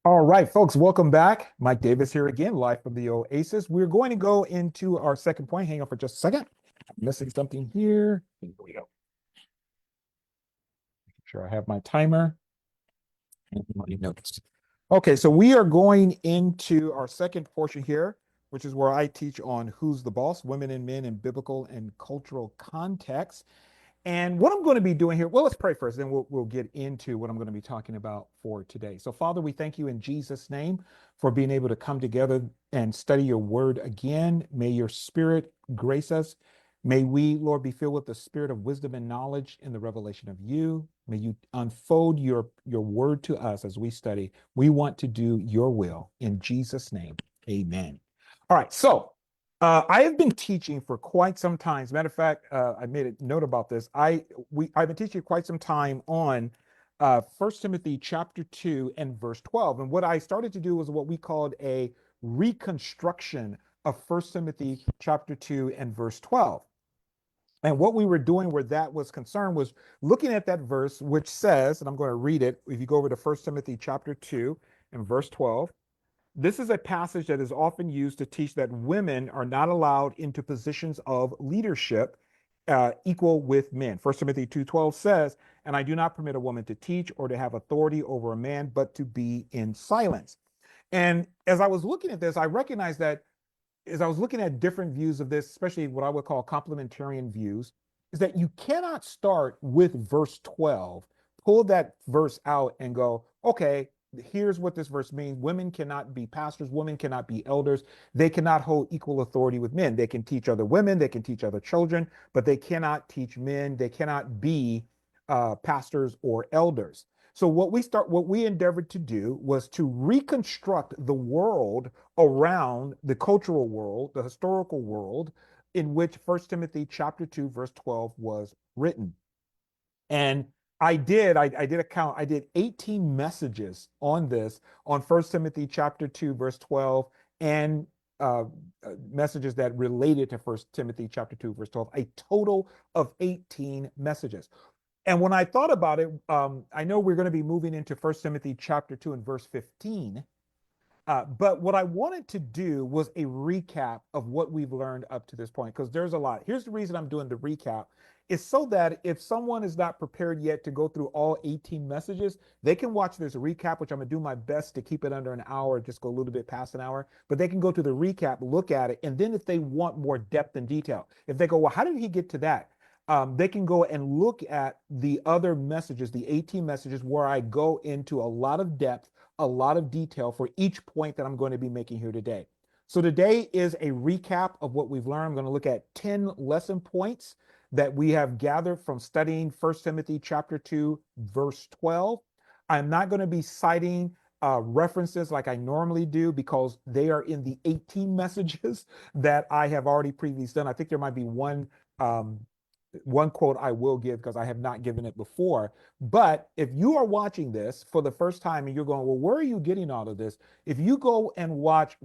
All right, folks, welcome back. Mike Davis here again, live from the Oasis. We're going to go into our second point. Hang on for just a second. I'm missing something here. Here we go. Make sure I have my timer and my notes. Okay, so we are going into our second portion here, which is where I teach on who's the boss, women and men in biblical and cultural context. And what I'm going to be doing here, well, let's pray first, then we'll get into what I'm going to be talking about for today. So, Father, we thank you in Jesus' name for being able to come together and study your word again. May your spirit grace us. May we, Lord, be filled with the spirit of wisdom and knowledge in the revelation of you. May you unfold your word to us as we study. We want to do your will in Jesus' name. Amen. All right, so I have been teaching for quite some time. As a matter of fact, I made a note about this. I've been teaching quite some time on 1 Timothy chapter 2 and verse 12. And what I started to do was what we called a reconstruction of 1 Timothy chapter 2 and verse 12. And what we were doing where that was concerned was looking at that verse, which says, and I'm going to read it. If you go over to 1 Timothy chapter 2 and verse 12, this is a passage that is often used to teach that women are not allowed into positions of leadership equal with men. 1 Timothy 2:12 says, "And I do not permit a woman to teach or to have authority over a man, but to be in silence." And as I was looking at this, I recognized that as I was looking at different views of this, especially what I would call complementarian views, is that you cannot start with verse 12, pull that verse out and go, okay, here's what this verse means. Women cannot be pastors, women cannot be elders, they cannot hold equal authority with men. They can teach other women, they can teach other children, but they cannot teach men, they cannot be pastors or elders. So what we endeavored to do was to reconstruct the world around the cultural world, the historical world in which First Timothy chapter 2, verse 12 was written. And I did a count. I did 18 messages on this on First Timothy chapter 2, verse 12, and messages that related to First Timothy chapter 2, verse 12, a total of 18 messages. And when I thought about it, I know we're going to be moving into First Timothy chapter 2 and verse 15. But what I wanted to do was a recap of what we've learned up to this point, because there's a lot. Here's the reason I'm doing the recap is so that if someone is not prepared yet to go through all 18 messages, they can watch this recap, which I'm going to do my best to keep it under an hour, just go a little bit past an hour. But they can go to the recap, look at it, and then if they want more depth and detail, if they go, well, how did he get to that? They can go and look at the other messages, the 18 messages, where I go into a lot of depth, a lot of detail for each point that I'm going to be making here today. So today is a recap of what we've learned. I'm going to look at 10 lesson points that we have gathered from studying 1 Timothy chapter 2, verse 12. I'm not going to be citing references like I normally do because they are in the 18 messages that I have already previously done. I think there might be one quote I will give because I have not given it before. But if you are watching this for the first time and you're going, well, where are you getting all of this? If you go and watch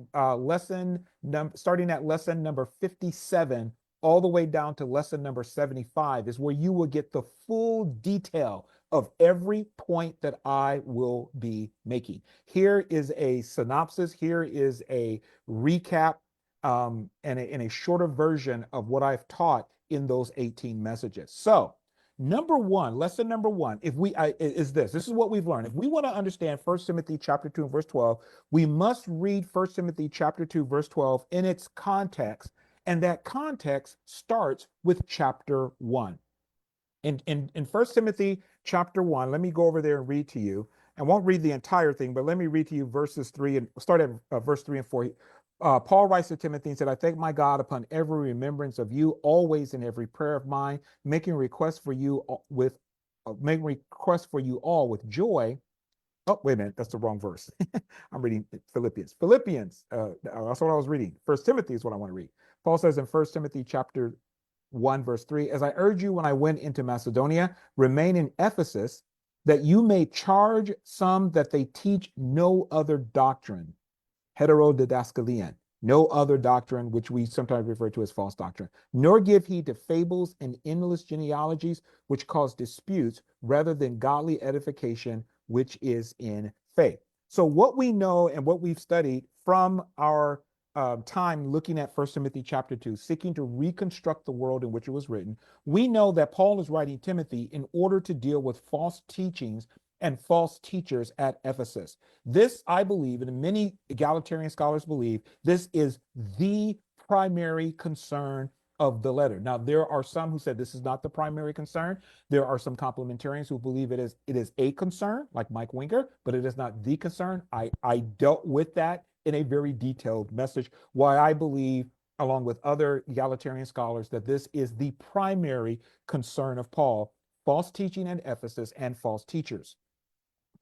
starting at lesson number 57 all the way down to lesson number 75 is where you will get the full detail of every point that I will be making. Here is a synopsis. Here is a recap and a shorter version of what I've taught in those 18 messages. So, lesson number one, if we is this is what we've learned. If we want to understand 1 Timothy chapter 2 and verse 12, we must read 1 Timothy chapter 2 verse 12 in its context, and that context starts with chapter 1. In 1 Timothy chapter 1, let me go over there and read to you. I won't read the entire thing, but let me read to you verses 3 and start at verse 3 and 4. Paul writes to Timothy and said, I thank my God upon every remembrance of you, always in every prayer of mine, making requests for you all with joy. Oh, wait a minute, that's the wrong verse. I'm reading Philippians. That's what I was reading. First Timothy is what I want to read. Paul says in 1 Timothy chapter 1, verse 3, as I urge you when I went into Macedonia, remain in Ephesus, that you may charge some that they teach no other doctrine, heterodidaskalian, no other doctrine, which we sometimes refer to as false doctrine, nor give heed to fables and endless genealogies, which cause disputes, rather than godly edification, which is in faith. So what we know and what we've studied from our time looking at First Timothy chapter 2, seeking to reconstruct the world in which it was written, we know that Paul is writing Timothy in order to deal with false teachings and false teachers at Ephesus. This, I believe, and many egalitarian scholars believe, this is the primary concern of the letter. Now, there are some who said this is not the primary concern. There are some complementarians who believe it is a concern, like Mike Winger, but it is not the concern. I dealt with that in a very detailed message, why I believe, along with other egalitarian scholars, that this is the primary concern of Paul: false teaching at Ephesus and false teachers.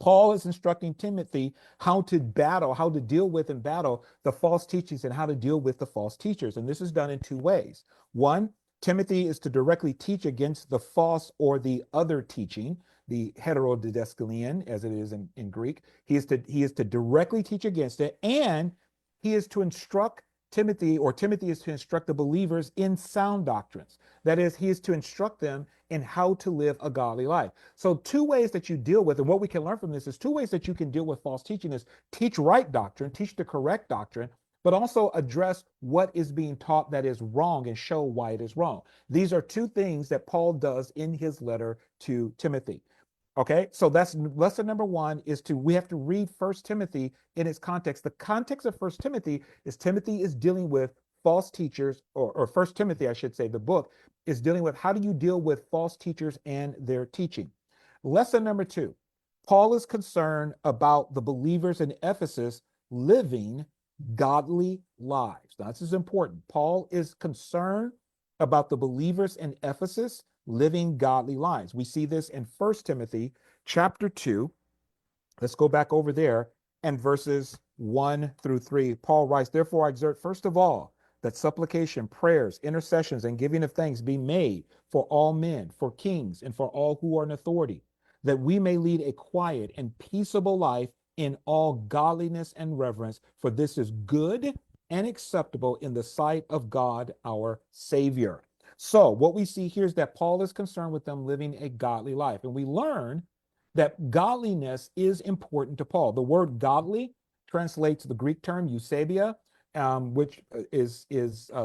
Paul is instructing Timothy how to battle, how to deal with and battle the false teachings and how to deal with the false teachers. And this is done in two ways. One, Timothy is to directly teach against the false or the other teaching, the heterodidascalian, as it is in Greek. He is to directly teach against it, and he is to instruct Timothy, or Timothy is to instruct the believers in sound doctrines. That is, he is to instruct them in how to live a godly life. So two ways that you deal with, and what we can learn from this is two ways that you can deal with false teaching is teach right doctrine, teach the correct doctrine, but also address what is being taught that is wrong and show why it is wrong. These are two things that Paul does in his letter to Timothy. Okay, so that's lesson number one, is we have to read First Timothy in its context. The context of First Timothy is dealing with false teachers, or First Timothy, I should say, the book is dealing with how do you deal with false teachers and their teaching. Lesson number two, Paul is concerned about the believers in Ephesus living godly lives. Now, this is important. Paul is concerned about the believers in Ephesus living godly lives. We see this in First Timothy chapter 2. Let's go back over there, and verses 1 through 3. Paul writes, "Therefore I exhort first of all that supplication, prayers, intercessions, and giving of thanks be made for all men, for kings, and for all who are in authority, that we may lead a quiet and peaceable life in all godliness and reverence, for this is good and acceptable in the sight of God our Savior." So what we see here is that Paul is concerned with them living a godly life. And we learn that godliness is important to Paul. The word godly translates the Greek term eusebia, which is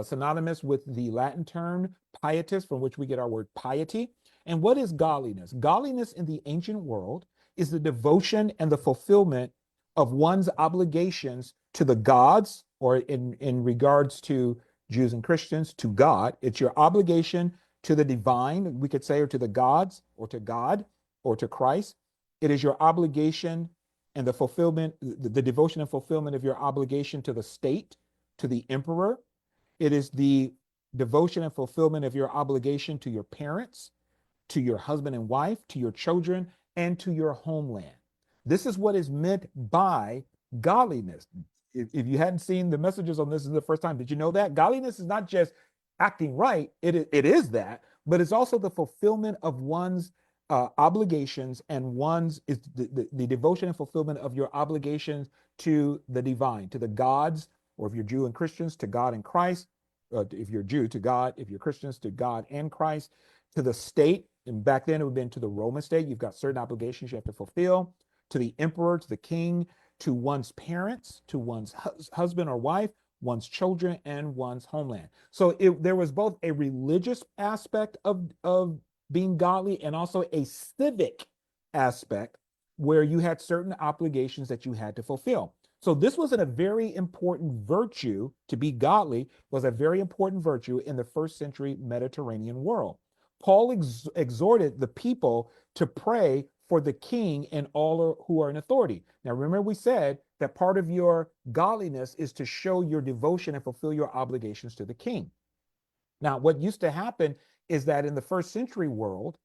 synonymous with the Latin term pietas, from which we get our word piety. And what is godliness? Godliness in the ancient world is the devotion and the fulfillment of one's obligations to the gods, or in regards to Jews and Christians, to God. It's your obligation to the divine, we could say, or to the gods, or to God, or to Christ. It is your obligation and the fulfillment, the devotion and fulfillment of your obligation to the state, to the emperor. It is the devotion and fulfillment of your obligation to your parents, to your husband and wife, to your children, and to your homeland. This is what is meant by godliness. If you hadn't seen the messages on this is the first time, did you know that? Godliness is not just acting right, it is that, but it's also the fulfillment of one's obligations, and one's is the devotion and fulfillment of your obligations to the divine, to the gods, or if you're Jew and Christians, to God and Christ. If you're Jew, to God; if you're Christians, to God and Christ. To the state, and back then it would have been to the Roman state. You've got certain obligations you have to fulfill. To the emperor, to the king, to one's parents, to one's husband or wife, one's children, and one's homeland. So there was both a religious aspect of being godly, and also a civic aspect where you had certain obligations that you had to fulfill. So this was a very important virtue. To be godly was a very important virtue in the first century Mediterranean world. Paul exhorted the people to pray for the king and all who are in authority. Now, remember, we said that part of your godliness is to show your devotion and fulfill your obligations to the king. Now, what used to happen is that in the first century world,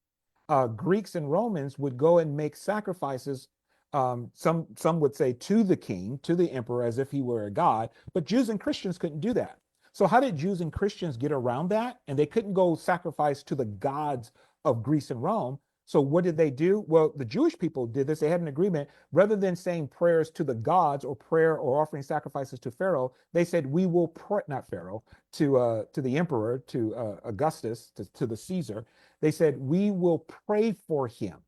Greeks and Romans would go and make sacrifices. Some would say to the king, to the emperor, as if he were a god, but Jews and Christians couldn't do that. So how did Jews and Christians get around that? And they couldn't go sacrifice to the gods of Greece and Rome. So what did they do? Well, the Jewish people did this. They had an agreement. Rather than saying prayers to the gods, or prayer or offering sacrifices to Pharaoh, they said, we will pray, not Pharaoh, to the emperor, to Augustus, to the Caesar. They said, we will pray for him.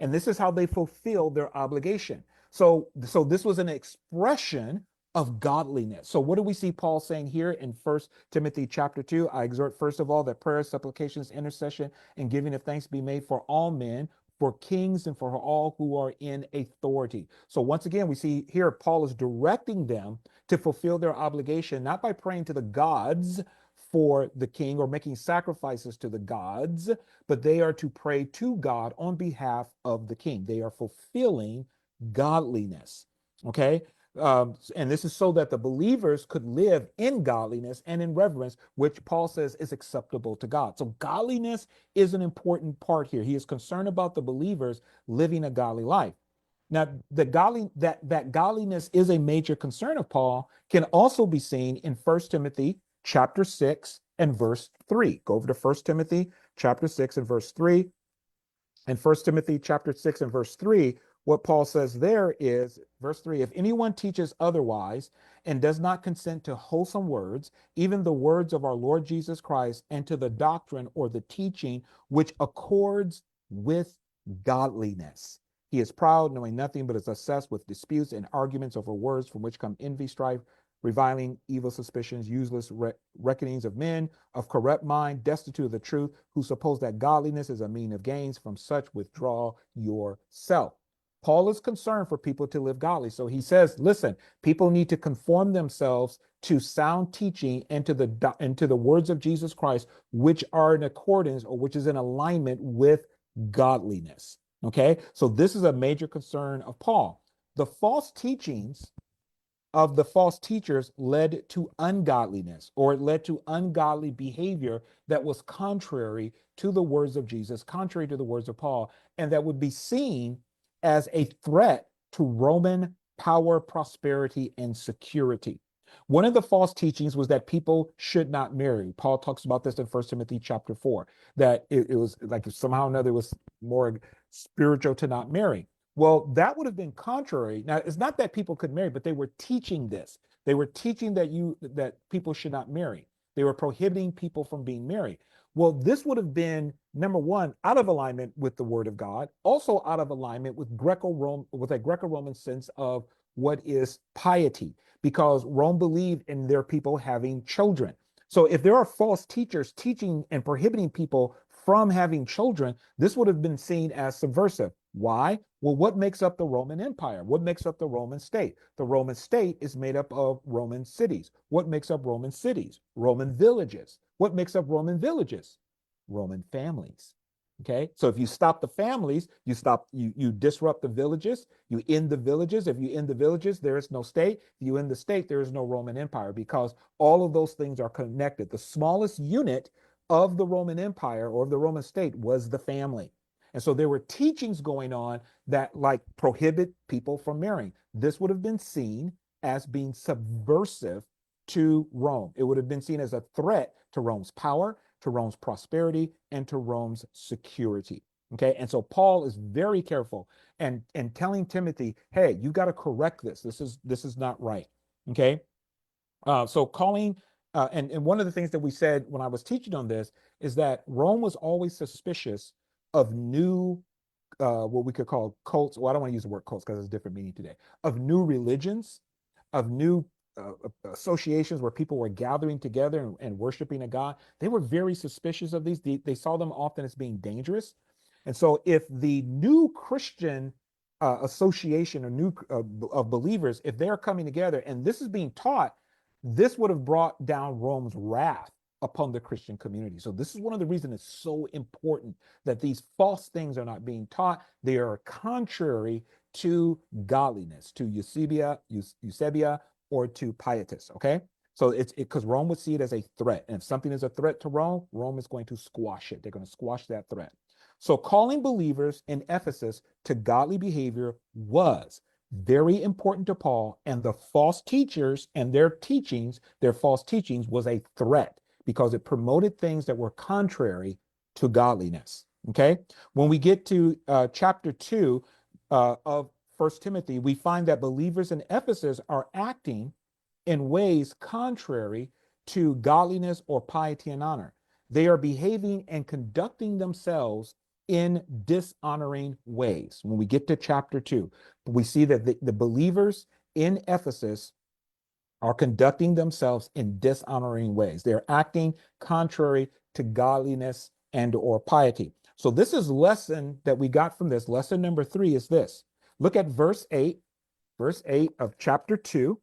And this is how they fulfill their obligation. So this was an expression of godliness. So what do we see Paul saying here in First Timothy chapter 2? I exhort first of all that prayer, supplications, intercession, and giving of thanks be made for all men, for kings, and for all who are in authority. So once again, we see here Paul is directing them to fulfill their obligation, not by praying to the gods for the king or making sacrifices to the gods, but they are to pray to God on behalf of the king. They are fulfilling godliness. Okay. And this is so that the believers could live in godliness and in reverence, which Paul says is acceptable to God. So godliness is an important part here. He is concerned about the believers living a godly life. Now, that godliness is a major concern of Paul can also be seen in First Timothy chapter 6 and verse 3. Go over to First Timothy chapter 6 and verse 3. In First Timothy chapter 6 and verse 3, what Paul says there is, verse 3, if anyone teaches otherwise and does not consent to wholesome words, even the words of our Lord Jesus Christ, and to the doctrine or the teaching which accords with godliness, he is proud, knowing nothing, but is obsessed with disputes and arguments over words, from which come envy, strife, reviling, evil suspicions, useless reckonings of men of corrupt mind, destitute of the truth, who suppose that godliness is a mean of gains. From such withdraw yourself. Paul is concerned for people to live godly. So he says, listen, people need to conform themselves to sound teaching and to the words of Jesus Christ, which are in accordance, or which is in alignment with godliness. Okay, so this is a major concern of Paul. The false teachings of the false teachers led to ungodliness, or it led to ungodly behavior that was contrary to the words of Jesus, contrary to the words of Paul, and that would be seen as a threat to Roman power, prosperity, and security. One of the false teachings was that people should not marry. Paul talks about this in First Timothy chapter 4, that it was like somehow or another it was more spiritual to not marry. Well, that would have been contrary. Now, it's not that people could marry, but they were teaching this. They were teaching that people should not marry. They were prohibiting people from being married. Well, this would have been, number one, out of alignment with the word of God, also out of alignment with a Greco-Roman sense of what is piety, because Rome believed in their people having children. So if there are false teachers teaching and prohibiting people from having children, this would have been seen as subversive. Why? Well, what makes up the Roman Empire? What makes up the Roman state? The Roman state is made up of Roman cities. What makes up Roman cities? Roman villages. What makes up Roman villages? Roman families. Okay, so if you stop the families, you disrupt the villages, you end the villages. If you end the villages, there is no state. If you end the state, there is no Roman Empire, because all of those things are connected. The smallest unit of the Roman Empire or of the Roman state was the family. And so there were teachings going on that like prohibit people from marrying. This would have been seen as being subversive to Rome. It would have been seen as a threat to Rome's power, to Rome's prosperity, and to Rome's security. Okay. And so Paul is very careful and telling Timothy, hey, you got to correct this. This is not right. Okay. So calling and one of the things that we said when I was teaching on this is that Rome was always suspicious of new what we could call cults. Well, I don't want to use the word cults because it's a different meaning today. Of new religions, of new associations where people were gathering together and worshiping a God. They were very suspicious of these. They saw them often as being dangerous. And so if the new Christian association or new of believers, if they're coming together and this is being taught, this would have brought down Rome's wrath upon the Christian community. So this is one of the reasons it's so important that these false things are not being taught. They are contrary to godliness, to Eusebia, or to pietas. Okay, so it's because Rome would see it as a threat, and if something is a threat to Rome, Rome is going to squash it. They're going to squash that threat. So calling believers in Ephesus to godly behavior was very important to Paul, and the false teachers and their teachings, their false teachings, was a threat because it promoted things that were contrary to godliness. Okay, when we get to chapter 2 of First Timothy, we find that believers in Ephesus are acting in ways contrary to godliness or piety and honor. They are behaving and conducting themselves in dishonoring ways. When we get to chapter 2, we see that the believers in Ephesus are conducting themselves in dishonoring ways. They're acting contrary to godliness and or piety. So this is lesson that we got from this. Lesson number 3 is this. Look at verse 8 of chapter 2.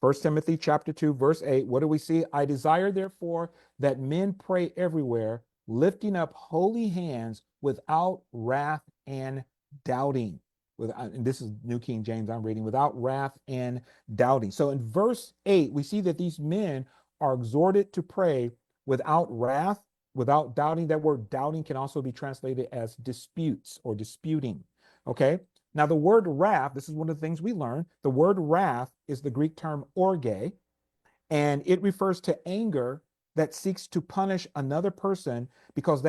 1 Timothy chapter 2, verse 8. What do we see? I desire, therefore, that men pray everywhere, lifting up holy hands without wrath and doubting. And this is New King James I'm reading, without wrath and doubting. So in verse 8, we see that these men are exhorted to pray without wrath, without doubting. That word doubting can also be translated as disputes or disputing. Okay. Now, the word wrath, this is one of the things we learn. The word wrath is the Greek term orge, and it refers to anger that seeks to punish another person because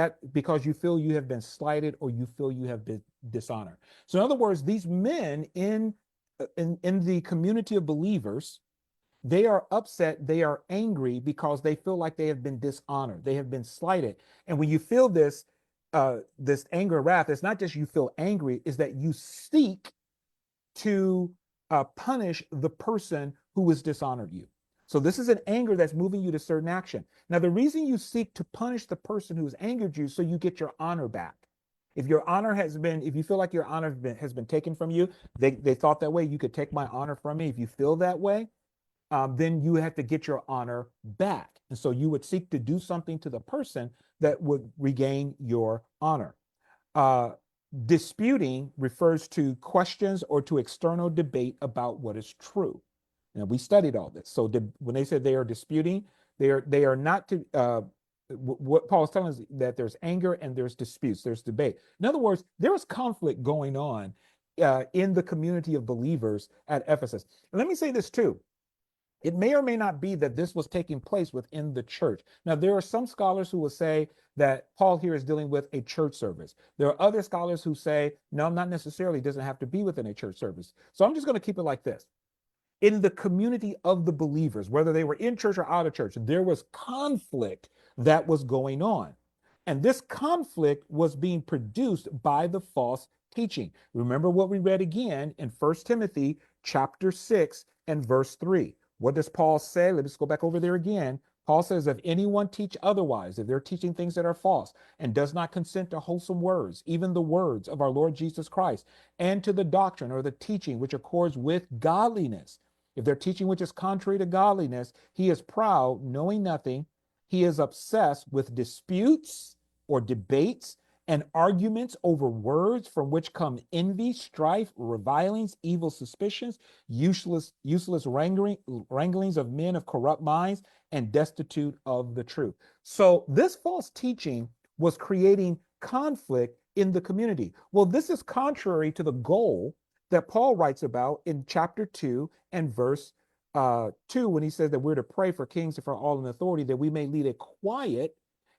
you feel you have been slighted or you feel you have been dishonored. So in other words, these men in the community of believers, they are upset, they are angry because they feel like they have been dishonored, they have been slighted. And when you feel this anger, wrath, it's not just you feel angry, is that you seek to punish the person who has dishonored you. So this is an anger that's moving you to certain action. Now, the reason you seek to punish the person who has angered you, so you get your honor back. If you feel like your honor has been taken from you, they thought that way, you could take my honor from me. If you feel that way, then you have to get your honor back. And so you would seek to do something to the person that would regain your honor. Disputing refers to questions or to external debate about what is true. Now, we studied all this. So when they said they are disputing, they are not to, what Paul is telling us, that there's anger and there's disputes, there's debate. In other words, there is conflict going on in the community of believers at Ephesus. And let me say this too. It may or may not be that this was taking place within the church. Now, there are some scholars who will say that Paul here is dealing with a church service. There are other scholars who say, no, not necessarily, it doesn't have to be within a church service. So I'm just going to keep it like this. In the community of the believers, whether they were in church or out of church, there was conflict that was going on. And this conflict was being produced by the false teaching. Remember what we read again in 1 Timothy chapter 6 and verse 3. What does Paul say? Let's go back over there again. Paul says, if anyone teach otherwise, if they're teaching things that are false and does not consent to wholesome words, even the words of our Lord Jesus Christ, and to the doctrine or the teaching which accords with godliness, if they're teaching which is contrary to godliness, he is proud, knowing nothing. He is obsessed with disputes or debates and arguments over words, from which come envy, strife, revilings, evil suspicions, useless wranglings of men of corrupt minds, and destitute of the truth. So this false teaching was creating conflict in the community. Well, this is contrary to the goal that Paul writes about in chapter 2 and verse 2, when he says that we're to pray for kings and for all in authority, that we may lead a quiet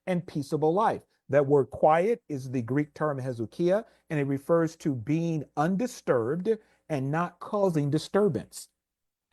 and peaceable life. That word quiet is the Greek term hezekiah, and it refers to being undisturbed and not causing disturbance.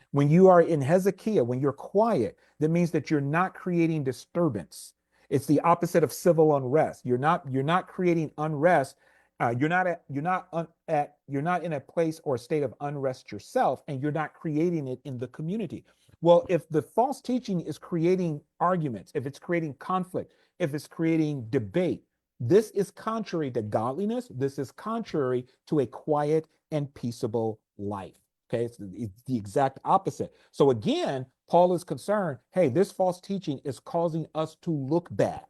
When you are in hezekiah, when you're quiet, that means that you're not creating disturbance. It's the opposite of civil unrest. You're not creating unrest. You're not in a place or a state of unrest yourself, and you're not creating it in the community. Well, if the false teaching is creating arguments, if it's creating conflict, if it's creating debate, this is contrary to godliness. This is contrary to a quiet and peaceable life. Okay, it's the exact opposite. So again, Paul is concerned, hey, this false teaching is causing us to look bad.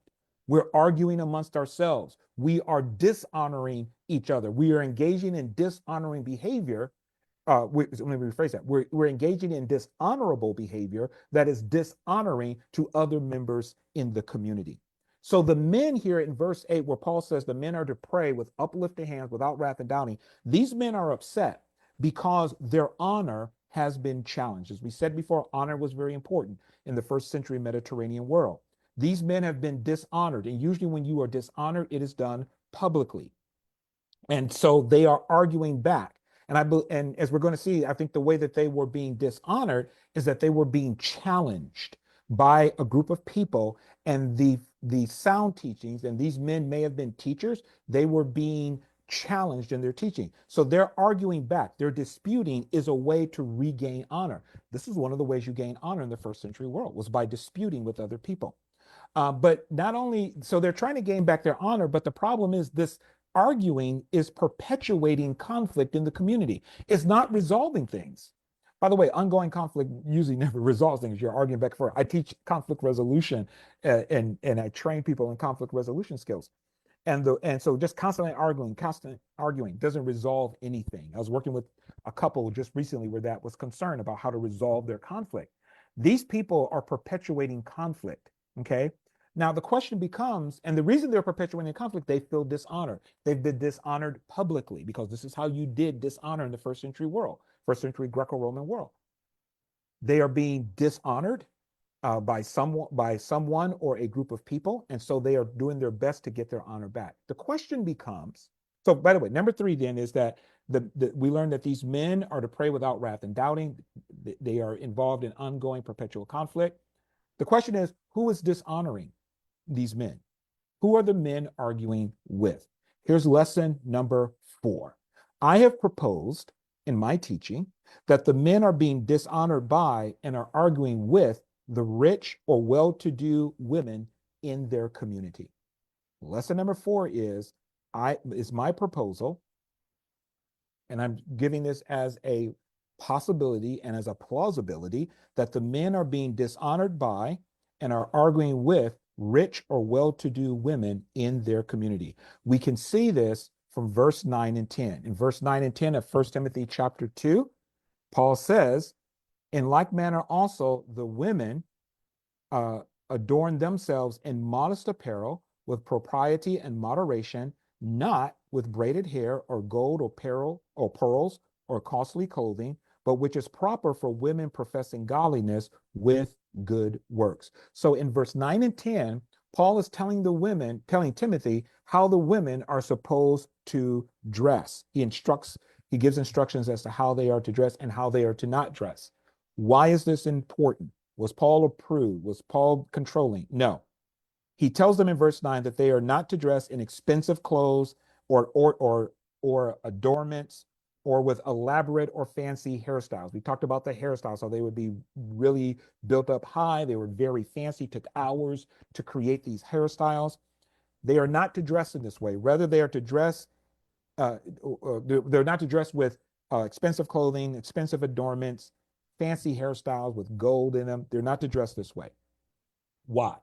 We're arguing amongst ourselves. We are dishonoring each other. We are engaging in dishonoring behavior. Let me rephrase that. We're engaging in dishonorable behavior that is dishonoring to other members in the community. So the men here in verse 8, where Paul says the men are to pray with uplifted hands without wrath and doubting, these men are upset because their honor has been challenged. As we said before, honor was very important in the first century Mediterranean world. These men have been dishonored, and usually when you are dishonored, it is done publicly. And so they are arguing back. And as we're going to see, I think the way that they were being dishonored is that they were being challenged by a group of people, and the sound teachings, and these men may have been teachers, they were being challenged in their teaching. So they're arguing back. They're disputing is a way to regain honor. This is one of the ways you gain honor in the first century world, was by disputing with other people. But not only, so they're trying to gain back their honor, but the problem is this arguing is perpetuating conflict in the community. It's not resolving things. By the way, ongoing conflict usually never resolves things. You're arguing back and forth. I teach conflict resolution and I train people in conflict resolution skills. And so just constant arguing doesn't resolve anything. I was working with a couple just recently where that was concerned about how to resolve their conflict. These people are perpetuating conflict. Okay. Now the question becomes, and the reason they're perpetuating conflict, they feel dishonor. They've been dishonored publicly because this is how you did dishonor in the first century world, first century Greco-Roman world. They are being dishonored by someone or a group of people, and so they are doing their best to get their honor back. The question becomes, so by the way, number 3 then is that we learn that these men are to pray without wrath and doubting. They are involved in ongoing perpetual conflict. The question is, who is dishonoring these men? Who are the men arguing with? Here's lesson number 4. I have proposed in my teaching that the men are being dishonored by and are arguing with the rich or well-to-do women in their community. Lesson number 4 is my proposal, and I'm giving this as a possibility and as a plausibility, that the men are being dishonored by and are arguing with rich or well-to-do women in their community. We can see this from verse 9 and 10. In verse 9 and 10 of 1 Timothy chapter 2, Paul says, in like manner also the women adorn themselves in modest apparel with propriety and moderation, not with braided hair or gold or pearls or costly clothing, but which is proper for women professing godliness with good works. So in verse 9 and 10, Paul is telling Timothy how the women are supposed to dress. He gives instructions as to how they are to dress and how they are to not dress. Why is this important? Was Paul approved? Was Paul controlling? No. He tells them in verse 9 that they are not to dress in expensive clothes or adornments or with elaborate or fancy hairstyles. We talked about the hairstyles, how they would be really built up high. They were very fancy, took hours to create these hairstyles. They are not to dress in this way. Rather, they are to dress, they're not to dress with expensive clothing, expensive adornments, fancy hairstyles with gold in them. They're not to dress this way. Why?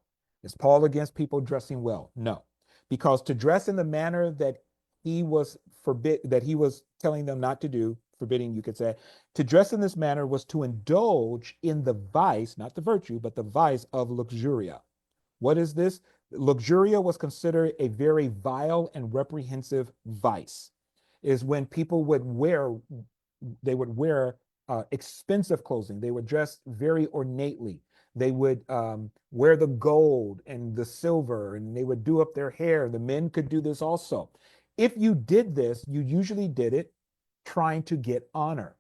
Is Paul against people dressing well? No, because to dress in the manner that he was telling them not to do, forbidding, you could say, to dress in this manner was to indulge in the vice, not the virtue, but the vice of luxuria. What is this? Luxuria was considered a very vile and reprehensive vice. Is when people would wear expensive clothing. They would dress very ornately. They would wear the gold and the silver, and they would do up their hair. The men could do this also. If you did this, you usually did it trying to get honor.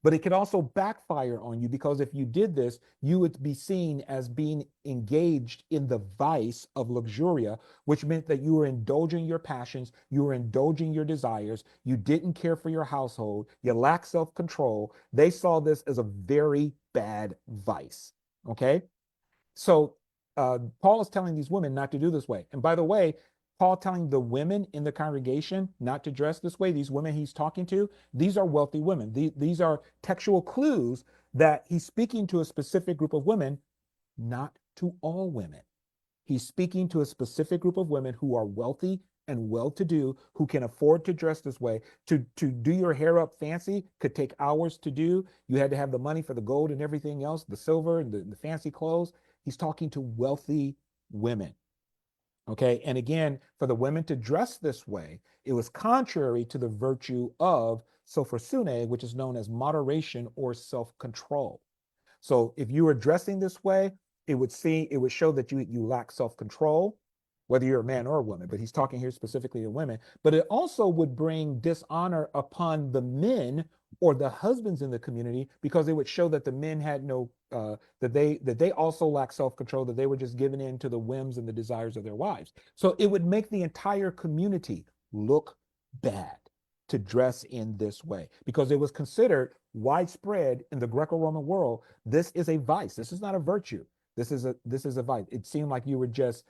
But it could also backfire on you, because if you did this, you would be seen as being engaged in the vice of luxuria, which meant that you were indulging your passions, you were indulging your desires, you didn't care for your household, you lacked self-control. They saw this as a very bad vice. Okay? So Paul is telling these women not to do this way. And by the way, Paul telling the women in the congregation not to dress this way, these women he's talking to, these are wealthy women. These are textual clues that he's speaking to a specific group of women, not to all women. He's speaking to a specific group of women who are wealthy and well-to-do, who can afford to dress this way. To do your hair up fancy could take hours to do. You had to have the money for the gold and everything else, the silver and the fancy clothes. He's talking to wealthy women. Okay, and again, for the women to dress this way, it was contrary to the virtue of sophrosune, which is known as moderation or self-control. So if you were dressing this way, it would show that you lack self-control, whether you're a man or a woman, but he's talking here specifically to women. But it also would bring dishonor upon the men or the husbands in the community, because it would show that the men had no that they also lack self-control, that they were just giving in to the whims and the desires of their wives. So it would make the entire community look bad to dress in this way because it was considered widespread in the Greco-Roman world. This is a vice. This is not a virtue. This is a vice. It seemed like you were just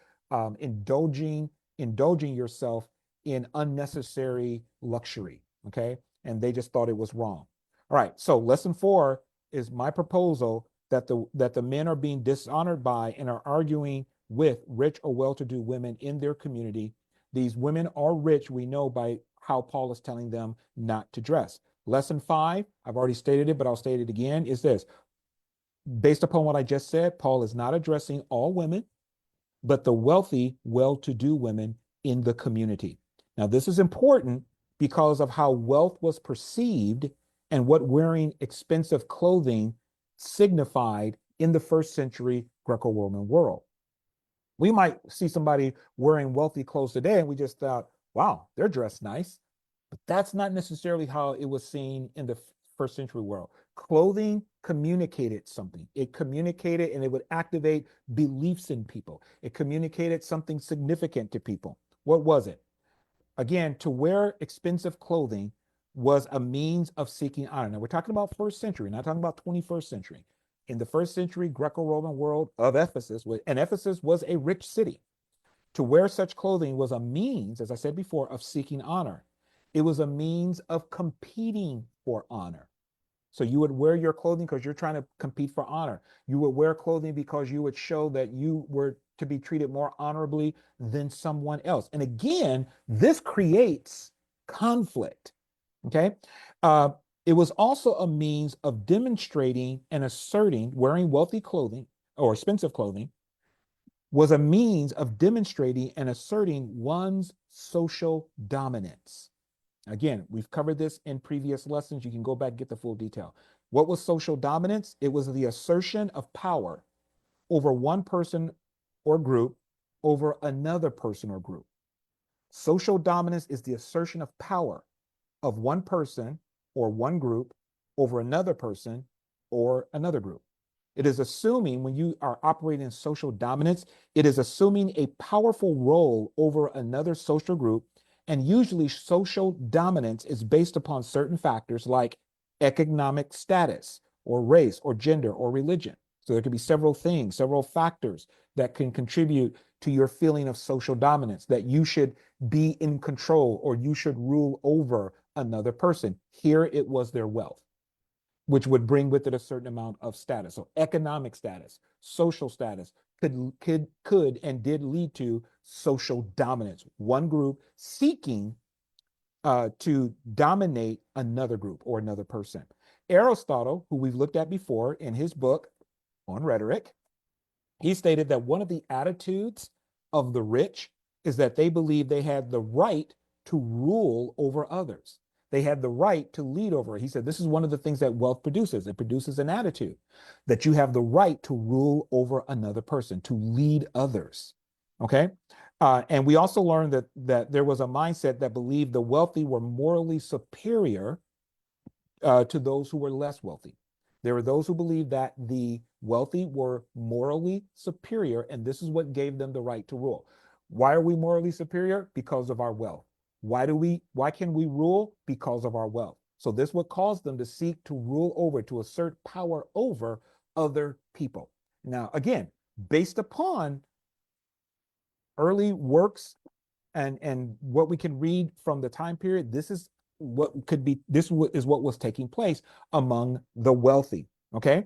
indulging yourself in unnecessary luxury. Okay, and they just thought it was wrong. All right. So lesson 4 is my proposal that the men are being dishonored by and are arguing with rich or well-to-do women in their community. These women are rich, we know, by how Paul is telling them not to dress. Lesson 5, I've already stated it, but I'll state it again, is this. Based upon what I just said, Paul is not addressing all women, but the wealthy, well-to-do women in the community. Now, this is important because of how wealth was perceived and what wearing expensive clothing signified in the first century Greco-Roman world. We might see somebody wearing wealthy clothes today and we just thought, wow, they're dressed nice. But that's not necessarily how it was seen in the first century world. Clothing communicated something. It communicated and it would activate beliefs in people. It communicated something significant to people. What was it? Again, to wear expensive clothing was a means of seeking honor. Now, we're talking about first century, not talking about 21st century. In the first century Greco-Roman world of Ephesus, and Ephesus was a rich city, to wear such clothing was a means, as I said before, of seeking honor. It was a means of competing for honor. So you would wear your clothing because you're trying to compete for honor. You would wear clothing because you would show that you were to be treated more honorably than someone else. And again, this creates conflict. Okay. It was also a means of demonstrating and asserting wearing wealthy clothing or expensive clothing was a means of demonstrating and asserting one's social dominance. Again, we've covered this in previous lessons. You can go back and get the full detail. What was social dominance? It was the assertion of power over one person or group over another person or group. Social dominance is the assertion of power of one person or one group over another person or another group. It is assuming when you are operating in social dominance, it is assuming a powerful role over another social group. And usually social dominance is based upon certain factors like economic status or race or gender or religion. So there could be several things, several factors that can contribute to your feeling of social dominance, that you should be in control or you should rule over another person. Here it was their wealth, which would bring with it a certain amount of status. So economic status, social status could and did lead to social dominance. One group seeking to dominate another group or another person. Aristotle, who we've looked at before in his book on rhetoric, he stated that one of the attitudes of the rich is that they believed they had the right to rule over others. They had the right to lead over. He said, this is one of the things that wealth produces. It produces an attitude that you have the right to rule over another person, to lead others. Okay. And we also learned that there was a mindset that believed the wealthy were morally superior to those who were less wealthy. There were those who believed that the wealthy were morally superior, and this is what gave them the right to rule. Why are we morally superior? Because of our wealth. Why can we rule? Because of our wealth. So this would cause them to seek to rule over, to assert power over other people. Now, again, based upon early works and what we can read from the time period, this is what was taking place among the wealthy. Okay.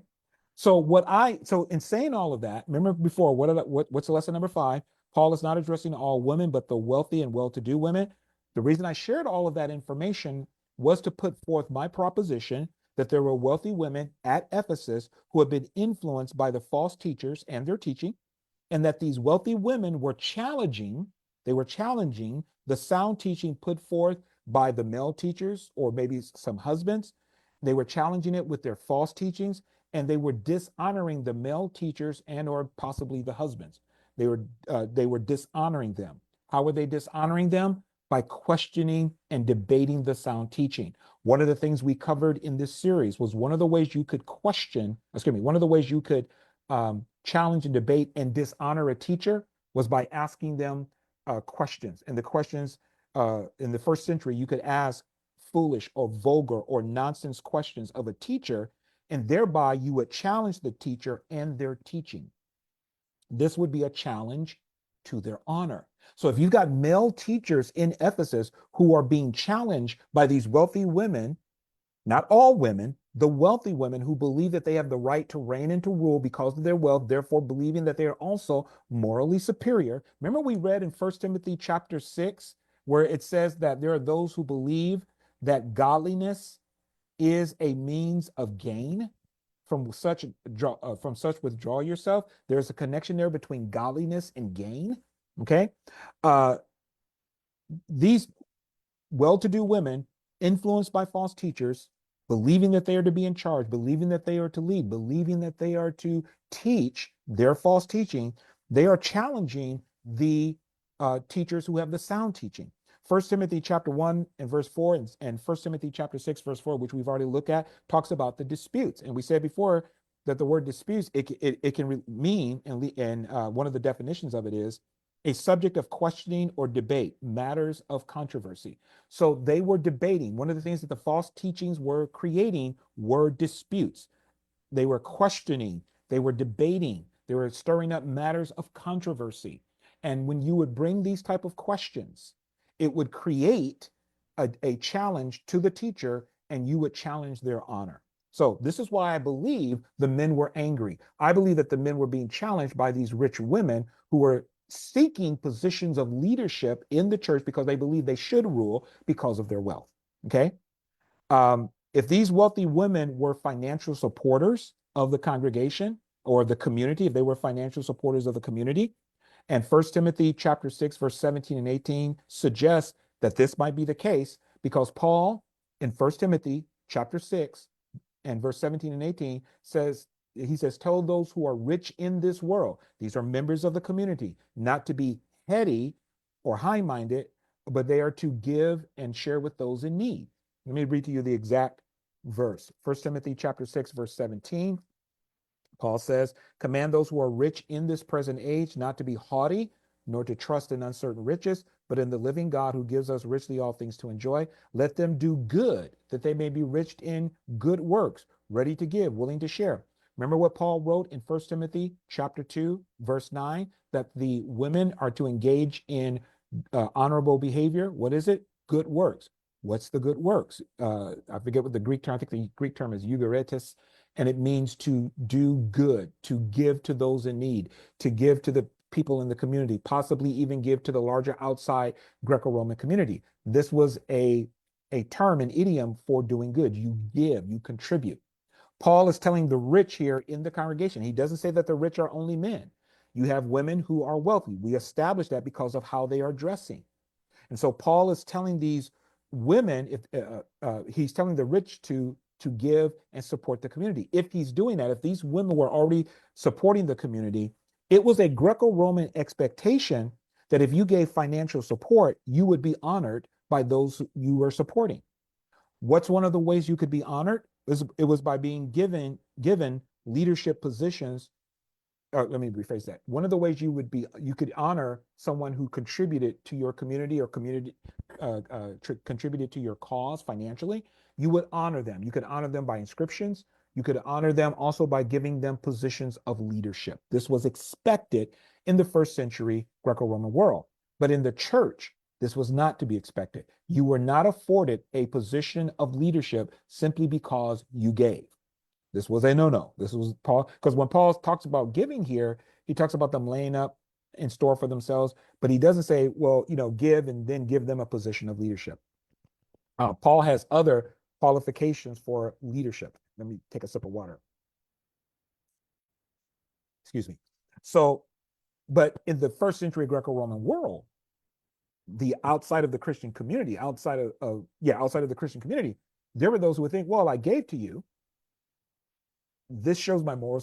So in saying all of that, remember before, what's the lesson number 5? Paul is not addressing all women, but the wealthy and well-to-do women. The reason I shared all of that information was to put forth my proposition that there were wealthy women at Ephesus who had been influenced by the false teachers and their teaching, and that these wealthy women were challenging the sound teaching put forth by the male teachers or maybe some husbands. They were challenging it with their false teachings, and they were dishonoring the male teachers and or possibly the husbands. They were dishonoring them. How were they dishonoring them? by questioning and debating the sound teaching. One of the things we covered in this series was one of the ways you could one of the ways you could challenge and debate and dishonor a teacher was by asking them questions. And the questions in the first century, you could ask foolish or vulgar or nonsense questions of a teacher, and thereby you would challenge the teacher and their teaching. This would be a challenge to their honor. So if you've got male teachers in Ephesus who are being challenged by these wealthy women, not all women, the wealthy women who believe that they have the right to reign and to rule because of their wealth, therefore believing that they are also morally superior. Remember we read in 1 Timothy chapter 6, where it says that there are those who believe that godliness is a means of gain. From such withdraw yourself. There's a connection there between godliness and gain. Okay. These well-to-do women influenced by false teachers, believing that they are to be in charge, believing that they are to lead, believing that they are to teach their false teaching, they are challenging the teachers who have the sound teaching. 1 Timothy chapter 1 and verse 4 and 1 Timothy chapter 6 verse 4, which we've already looked at, talks about the disputes. And we said before that the word disputes, it can mean, and one of the definitions of it is a subject of questioning or debate, matters of controversy. So they were debating. One of the things that the false teachings were creating were disputes. They were questioning, they were debating, they were stirring up matters of controversy. And when you would bring these type of questions, it would create a challenge to the teacher, and you would challenge their honor. So this is why I believe the men were angry. I believe that the men were being challenged by these rich women who were seeking positions of leadership in the church because they believe they should rule because of their wealth. Okay. If these wealthy women were financial supporters of the congregation or the community, if they were financial supporters of the community, and 1 Timothy chapter 6, verse 17 and 18 suggests that this might be the case because Paul in 1 Timothy chapter 6 and verse 17 and 18 says, he says, tell those who are rich in this world, these are members of the community, not to be heady or high-minded, but they are to give and share with those in need. Let me read to you the exact verse. 1 Timothy chapter 6, verse 17. Paul says, command those who are rich in this present age not to be haughty, nor to trust in uncertain riches, but in the living God who gives us richly all things to enjoy. Let them do good, that they may be rich in good works, ready to give, willing to share. Remember what Paul wrote in 1 Timothy chapter 2, verse 9, that the women are to engage in honorable behavior. What is it? Good works. What's the good works? I forget what the Greek term, I think the Greek term is eugeretes, and it means to do good, to give to those in need, to give to the people in the community, possibly even give to the larger outside Greco-Roman community. This was a term, an idiom for doing good. You give, you contribute. Paul is telling the rich here in the congregation. He doesn't say that the rich are only men. You have women who are wealthy. We established that because of how they are dressing. And so Paul is telling these women, he's telling the rich to give and support the community. If he's doing that, if these women were already supporting the community, it was a Greco-Roman expectation that if you gave financial support, you would be honored by those you were supporting. What's one of the ways you could be honored? It was by being given leadership positions. Let me rephrase that. One of the ways you could honor someone who contributed to your community or contributed to your cause financially. You would honor them. You could honor them by inscriptions. You could honor them also by giving them positions of leadership. This was expected in the first century Greco-Roman world. But in the church, this was not to be expected. You were not afforded a position of leadership simply because you gave. This was a no-no. This was Paul, because when Paul talks about giving here, he talks about them laying up in store for themselves, but he doesn't say, well, give and then give them a position of leadership. Paul has other qualifications for leadership. Let me take a sip of water. Excuse me. So, but in the first century Greco-Roman world, the outside of the Christian community, outside of the Christian community, there were those who would think, well, I gave to you. This shows my moral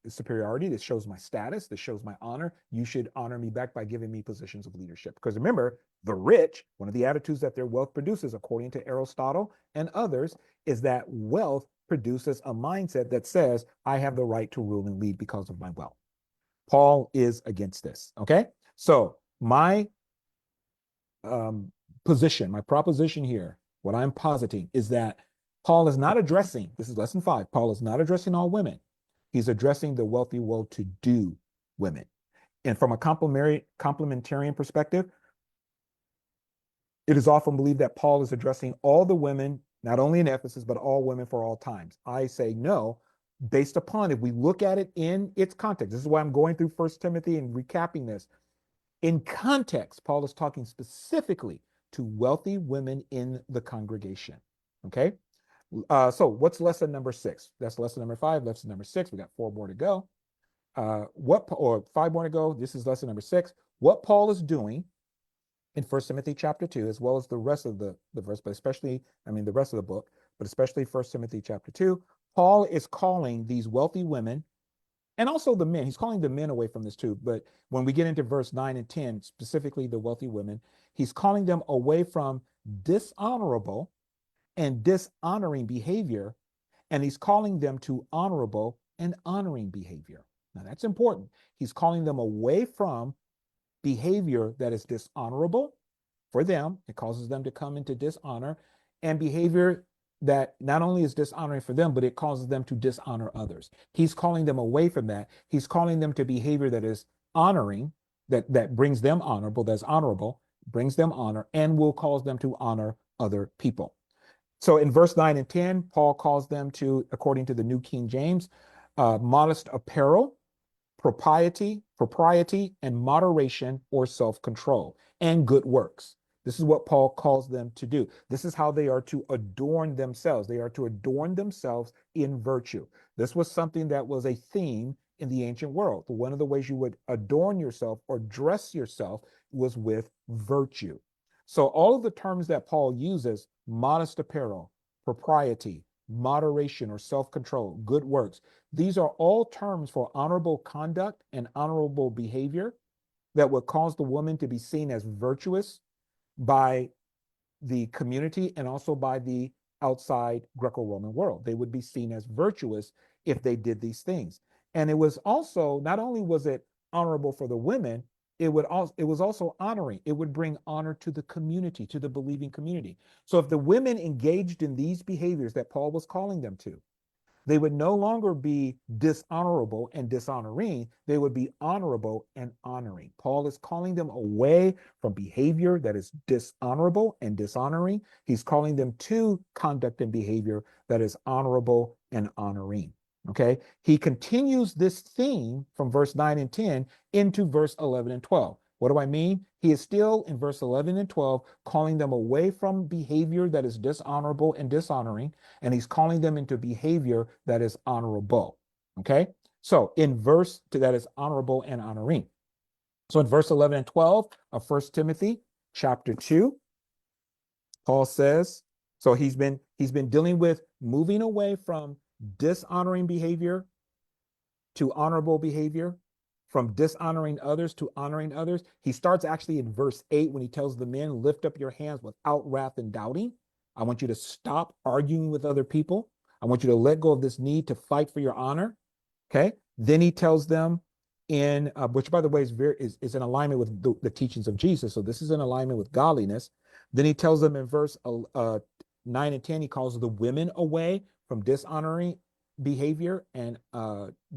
superiority. This shows my status. This shows my honor. You should honor me back by giving me positions of leadership. Because remember, the rich, one of the attitudes that their wealth produces, according to Aristotle and others, is that wealth produces a mindset that says, I have the right to rule and lead because of my wealth. Paul is against this. Okay. So my position, my proposition here, what I'm positing is that Paul is not addressing, this is lesson 5, Paul is not addressing all women. He's addressing the wealthy, well-to-do women. And from a complementarian perspective, it is often believed that Paul is addressing all the women, not only in Ephesus, but all women for all times. I say no, based upon if we look at it in its context. This is why I'm going through 1 Timothy and recapping this. In context, Paul is talking specifically to wealthy women in the congregation. Okay. So what's lesson number 6? That's lesson number 5. Lesson number 6. We got 4 more to go. Or 5 more to go. This is lesson number 6. What Paul is doing in 1 Timothy chapter 2, as well as the rest of the verse, but especially, the rest of the book, but especially 1 Timothy chapter 2, Paul is calling these wealthy women and also the men. He's calling the men away from this too. But when we get into verse 9 and 10, specifically the wealthy women, he's calling them away from dishonorable and dishonoring behavior. And he's calling them to honorable and honoring behavior. Now that's important. He's calling them away from behavior that is dishonorable for them. It causes them to come into dishonor, and behavior that not only is dishonoring for them, but it causes them to dishonor others. He's calling them away from that. He's calling them to behavior that is honoring, that brings them that's honorable, brings them honor, and will cause them to honor other people. So in verse 9 and 10, Paul calls them to, according to the New King James, modest apparel, propriety, and moderation or self-control, and good works. This is what Paul calls them to do. This is how they are to adorn themselves. They are to adorn themselves in virtue. This was something that was a theme in the ancient world. One of the ways you would adorn yourself or dress yourself was with virtue. So all of the terms that Paul uses, modest apparel, propriety, moderation or self-control, good works, these are all terms for honorable conduct and honorable behavior that would cause the woman to be seen as virtuous by the community and also by the outside Greco-Roman world. They would be seen as virtuous if they did these things. And it was also, not only was it honorable for the women, it was also honoring. It would bring honor to the community, to the believing community. So if the women engaged in these behaviors that Paul was calling them to, they would no longer be dishonorable and dishonoring. They would be honorable and honoring. Paul is calling them away from behavior that is dishonorable and dishonoring. He's calling them to conduct and behavior that is honorable and honoring. Okay. He continues this theme from verse 9 and 10 into verse 11 and 12. What do I mean? He is still in verse 11 and 12 calling them away from behavior that is dishonorable and dishonoring, and he's calling them into behavior that is honorable. Okay? So in verse that is honorable and honoring. So in verse 11 and 12 of 1 Timothy chapter 2, Paul says, so he's been dealing with moving away from dishonoring behavior to honorable behavior, from dishonoring others to honoring others. He starts actually in verse 8 when he tells the men, lift up your hands without wrath and doubting. I want you to stop arguing with other people. I want you to let go of this need to fight for your honor. Okay. Then he tells them in, which by the way is in alignment with the teachings of Jesus. So this is in alignment with godliness. Then he tells them in verse 9 and 10, he calls the women away from dishonoring behavior and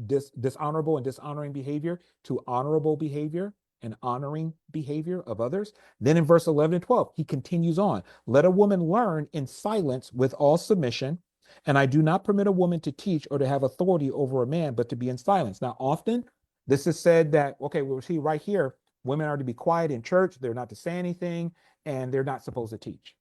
dishonorable and dishonoring behavior to honorable behavior and honoring behavior of others. Then in verse 11 and 12, he continues on. Let a woman learn in silence with all submission. And I do not permit a woman to teach or to have authority over a man, but to be in silence. Now, often this is said that, okay, we'll see right here, women are to be quiet in church. They're not to say anything, and they're not supposed to teach.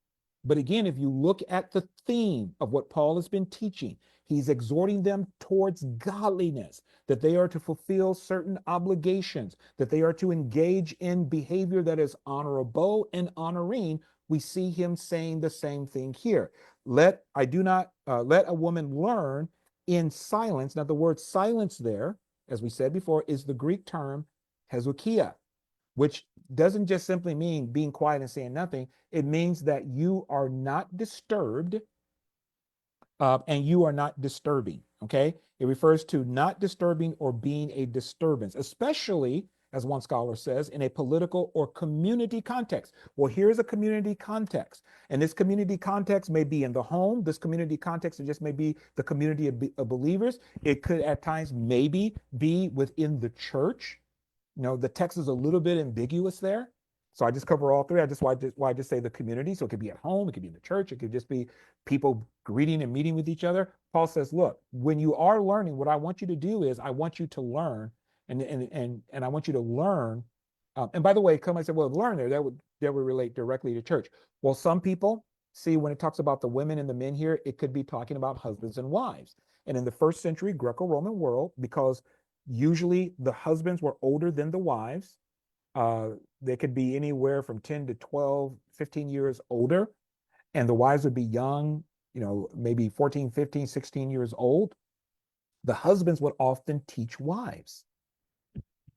But again, if you look at the theme of what Paul has been teaching, he's exhorting them towards godliness, that they are to fulfill certain obligations, that they are to engage in behavior that is honorable and honoring. We see him saying the same thing here. Let a woman learn in silence. Now, the word silence there as we said before, is the Greek term hezukia, which doesn't just simply mean being quiet and saying nothing. It means that you are not disturbed and you are not disturbing. Okay. It refers to not disturbing or being a disturbance, especially, as one scholar says, in a political or community context. Well, here's a community context. And this community context may be in the home. This community context, it just may be the community of believers. It could at times maybe be within the church. The text is a little bit ambiguous there. So I just cover all three. I just say the community. So it could be at home, it could be in the church, it could just be people greeting and meeting with each other. Paul says, look, when you are learning, what I want you to do is I want you to learn, and I want you to learn. And by the way, come I said, well, learn there, that would relate directly to church. Well, some people see when it talks about the women and the men here, it could be talking about husbands and wives. And in the first century Greco-Roman world, because usually the husbands were older than the wives. They could be anywhere from 10 to 12, 15 years older, and the wives would be young, maybe 14, 15, 16 years old. The husbands would often teach wives.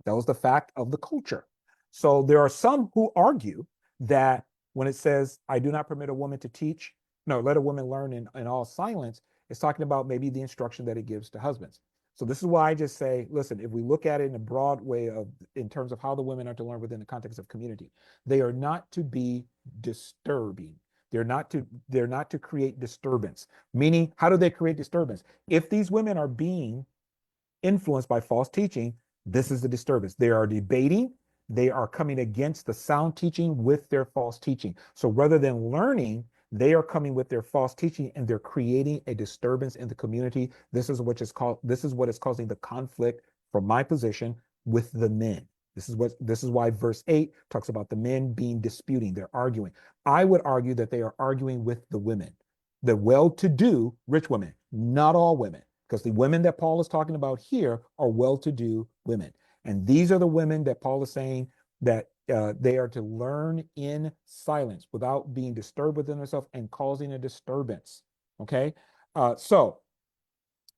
That was the fact of the culture. So there are some who argue that when it says, I do not permit a woman to teach, no, let a woman learn in all silence, it's talking about maybe the instruction that it gives to husbands. So this is why I just say, listen, if we look at it in a broad way in terms of how the women are to learn within the context of community, they are not to be disturbing. They're not to create disturbance. Meaning, how do they create disturbance? If these women are being influenced by false teaching, this is the disturbance. They are debating, they are coming against the sound teaching with their false teaching. So rather than learning, they are coming with their false teaching and they're creating a disturbance in the community. This is what is causing the conflict from my position with the men. This is why verse 8 talks about the men disputing, they're arguing. I would argue that they are arguing with the women, the well-to-do rich women, not all women, because the women that Paul is talking about here are well-to-do women. And these are the women that Paul is saying that they are to learn in silence without being disturbed within themselves and causing a disturbance. Okay. So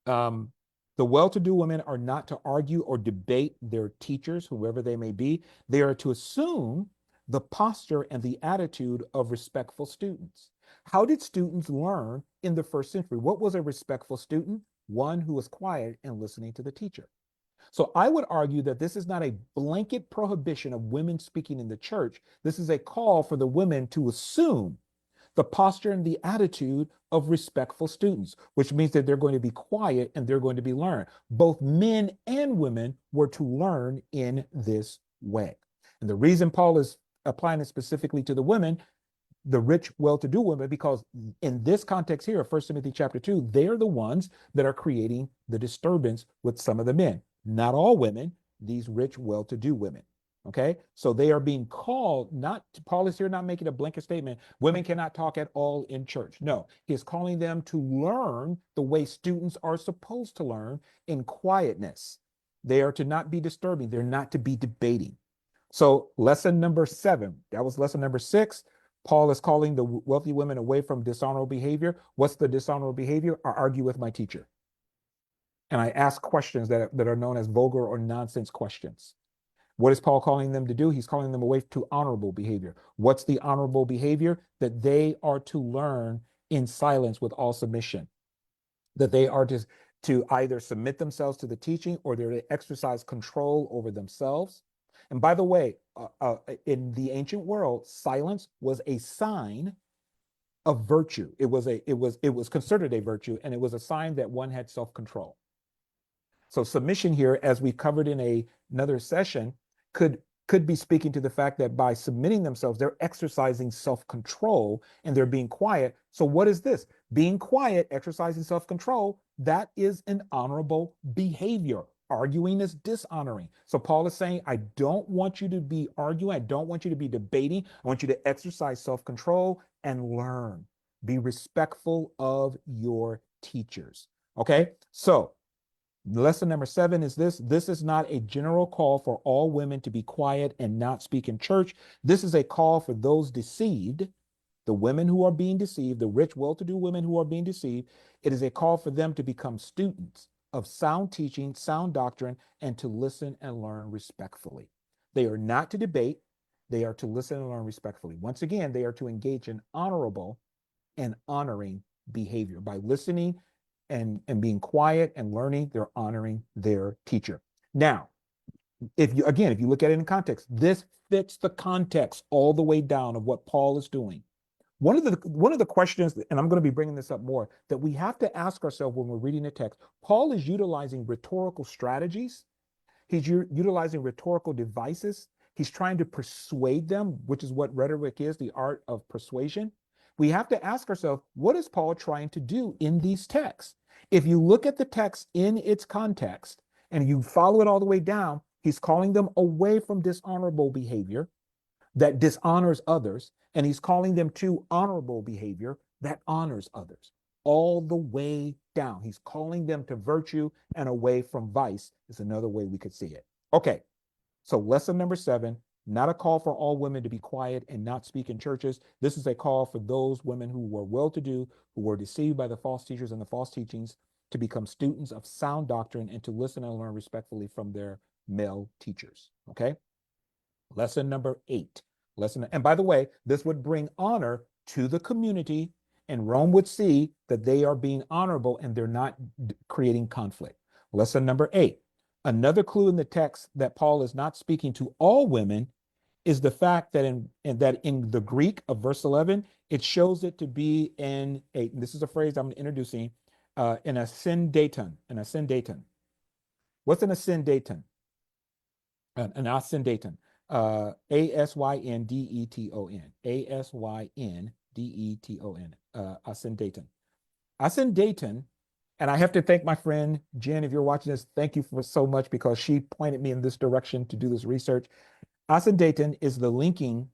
the well-to-do women are not to argue or debate their teachers, whoever they may be. They are to assume the posture and the attitude of respectful students. How did students learn in the first century? What was a respectful student? One who was quiet and listening to the teacher. So I would argue that this is not a blanket prohibition of women speaking in the church. This is a call for the women to assume the posture and the attitude of respectful students, which means that they're going to be quiet and they're going to be learned. Both men and women were to learn in this way. And the reason Paul is applying it specifically to the women, the rich, well-to-do women, because in this context here, 1 Timothy chapter 2, they're the ones that are creating the disturbance with some of the men. Not all women, these rich, well-to-do women. Okay, so they are being called, Paul is here not making a blanket statement, women cannot talk at all in church. No, he is calling them to learn the way students are supposed to learn in quietness. They are to not be disturbing, they're not to be debating. So lesson number 7, that was lesson number 6. Paul is calling the wealthy women away from dishonorable behavior. What's the dishonorable behavior? I argue with my teacher. And I ask questions that are known as vulgar or nonsense questions. What is Paul calling them to do? He's calling them away to honorable behavior. What's the honorable behavior? That they are to learn in silence with all submission. That they are to either submit themselves to the teaching or they're to exercise control over themselves. And by the way, in the ancient world, silence was a sign of virtue. It was considered a virtue, and it was a sign that one had self-control. So submission here, as we covered in another session, could be speaking to the fact that by submitting themselves, they're exercising self-control and they're being quiet. So what is this? Being quiet, exercising self-control, that is an honorable behavior. Arguing is dishonoring. So Paul is saying, I don't want you to be arguing. I don't want you to be debating. I want you to exercise self-control and learn. Be respectful of your teachers. Okay, so lesson number 7 is this. This is not a general call for all women to be quiet and not speak in church. This is a call for those deceived, the women who are being deceived, the rich, well-to-do women who are being deceived. It is a call for them to become students of sound teaching, sound doctrine, and to listen and learn respectfully. They are not to debate. They are to listen and learn respectfully. Once again, they are to engage in honorable and honoring behavior. By listening and being quiet and learning, they're honoring their teacher. Now, if you look at it in context, this fits the context all the way down of what Paul is doing. One of the questions, and I'm going to be bringing this up more, that we have to ask ourselves when we're reading the text, Paul is utilizing rhetorical strategies. He's utilizing rhetorical devices. He's trying to persuade them, which is what rhetoric is, the art of persuasion. We have to ask ourselves, what is Paul trying to do in these texts? If you look at the text in its context and you follow it all the way down, he's calling them away from dishonorable behavior that dishonors others, and he's calling them to honorable behavior that honors others. All the way down. He's calling them to virtue and away from vice is another way we could see it. Okay, so lesson number 7, not a call for all women to be quiet and not speak in churches. This is a call for those women who were well-to-do, who were deceived by the false teachers and the false teachings, to become students of sound doctrine and to listen and learn respectfully from their male teachers. Okay? Lesson number 8. And by the way, this would bring honor to the community, and Rome would see that they are being honorable and they're not creating conflict. Lesson number 8. Another clue in the text that Paul is not speaking to all women is the fact that in the Greek of verse 11, it shows it to be and this is a phrase I'm introducing, an asyndeton. What's an asyndeton? An asyndeton. Asyndeton. Asyndeton. Asyndeton. Asyndeton. And I have to thank my friend Jen, if you're watching this, thank you for so much, because she pointed me in this direction to do this research. Asyndeton is the linking